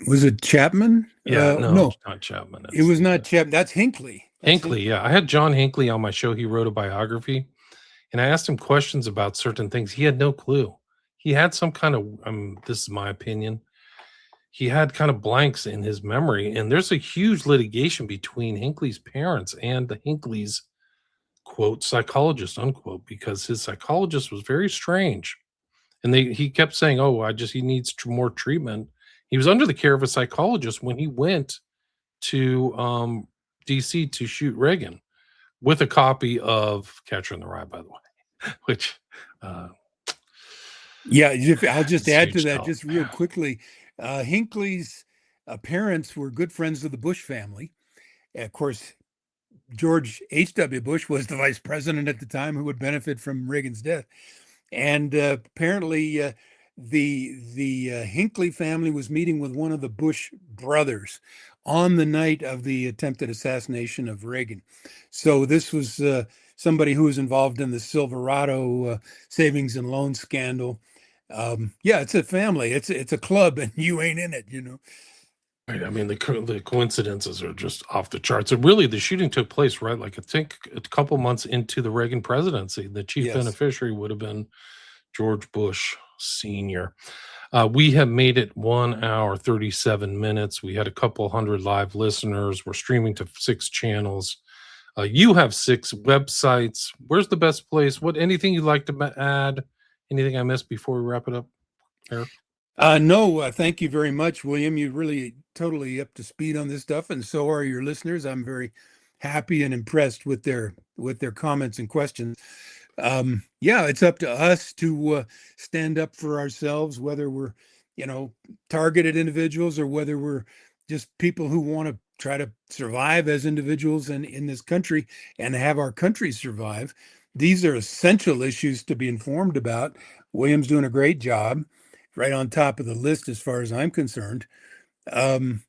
Was it Chapman? Yeah, no, no, not Chapman. It was not Chapman. That's Hinckley. Hinckley, yeah. I had John Hinckley on my show. He wrote a biography, and I asked him questions about certain things. He had no clue. He had some kind of, this is my opinion, he had kind of blanks in his memory. And there's a huge litigation between Hinckley's parents and the Hinckley's, quote, psychologist, unquote, because his psychologist was very strange. And he kept saying, oh, he needs more treatment. He was under the care of a psychologist when he went to DC to shoot Reagan, with a copy of Catcher in the Rye, by the way, which yeah, I'll just add to that just real quickly. Hinckley's parents were good friends of the Bush family. Of course, George H.W. Bush was the vice president at the time, who would benefit from Reagan's death. And apparently the Hinckley family was meeting with one of the Bush brothers on the night of the attempted assassination of Reagan. So this was somebody who was involved in the Silverado savings and loan scandal. Yeah, it's a family. It's a club, and you ain't in it, you know. Right. I mean, the coincidences are just off the charts. And really, the shooting took place, right? Like, I think a couple months into the Reagan presidency. The chief beneficiary would have been George Bush Sr. We have made it 1 hour, 37 minutes. We had a couple hundred live listeners. We're streaming to 6 channels. You have 6 websites. Where's the best place? Anything you'd like to add? Anything I missed before we wrap it up, Eric? No, thank you very much, William. You're really totally up to speed on this stuff, and so are your listeners. I'm very happy and impressed with their comments and questions. Yeah, it's up to us to stand up for ourselves, whether we're, targeted individuals, or whether we're just people who want to try to survive as individuals in this country and have our country survive. These are essential issues to be informed about. William's doing a great job, right on top of the list as far as I'm concerned. Like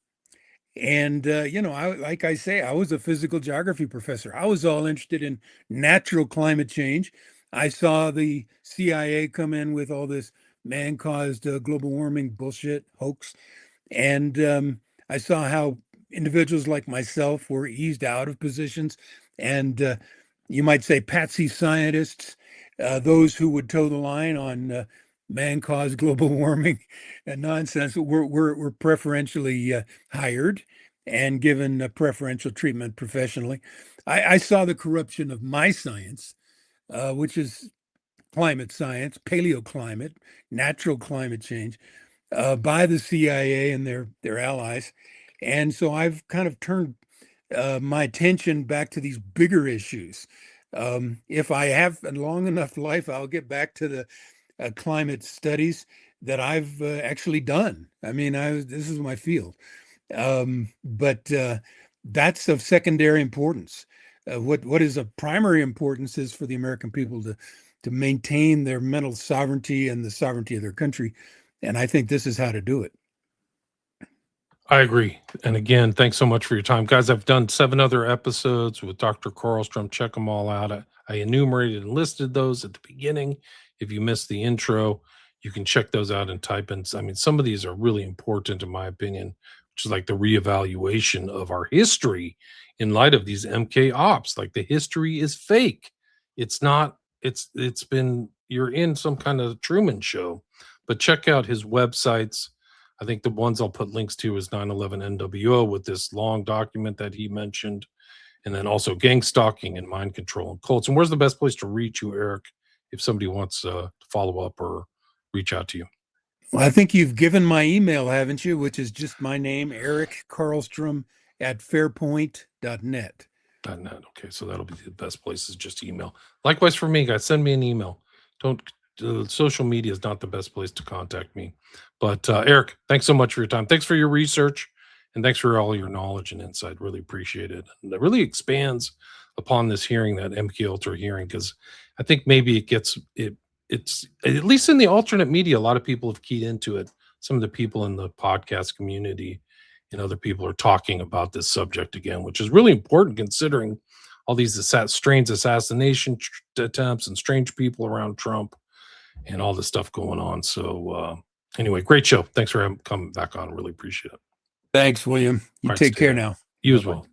I say, I was a physical geography professor. I was all interested in natural climate change. I saw the CIA come in with all this man-caused global warming bullshit hoax. And I saw how individuals like myself were eased out of positions. And you might say patsy scientists, those who would toe the line on man-caused global warming and nonsense, were preferentially hired and given preferential treatment professionally. I saw the corruption of my science, which is climate science, paleoclimate, natural climate change, by the CIA and their allies. And so I've kind of turned my attention back to these bigger issues. If I have a long enough life, I'll get back to the climate studies that I've actually done. I mean, this is my field. But that's of secondary importance. What is of primary importance is for the American people to maintain their mental sovereignty and the sovereignty of their country. And I think this is how to do it. I agree. And again, thanks so much for your time. Guys, I've done 7 other episodes with Dr. Karlstrom. Check them all out. I enumerated and listed those at the beginning. If you missed the intro, you can check those out and type in. I mean, some of these are really important, in my opinion, which is like the reevaluation of our history in light of these MK ops. Like, the history is fake. It's not, it's been, you're in some kind of Truman show. But check out his websites. I think the ones I'll put links to is 9/11 NWO with this long document that he mentioned, and then also gang stalking and mind control and cults. And where's the best place to reach you, Eric, if somebody wants to follow up or reach out to you? Well, I think you've given my email, haven't you? Which is just my name, Eric Karlstrom at fairpoint.net. .net. Okay, so that'll be the best place, is just email. Likewise for me, guys, send me an email. Don't social media is not the best place to contact me. But Eric, thanks so much for your time. Thanks for your research, and thanks for all your knowledge and insight. Really appreciate it. And it really expands upon this hearing, that MKUltra hearing, because I think maybe it's at least in the alternate media, a lot of people have keyed into it. Some of the people in the podcast community and other people are talking about this subject again, which is really important considering all these strange assassination attempts and strange people around Trump and all this stuff going on. So anyway, great show. Thanks for coming back on. Really appreciate it. Thanks, William. You All right, take stay care there. now. You as Bye-bye. well.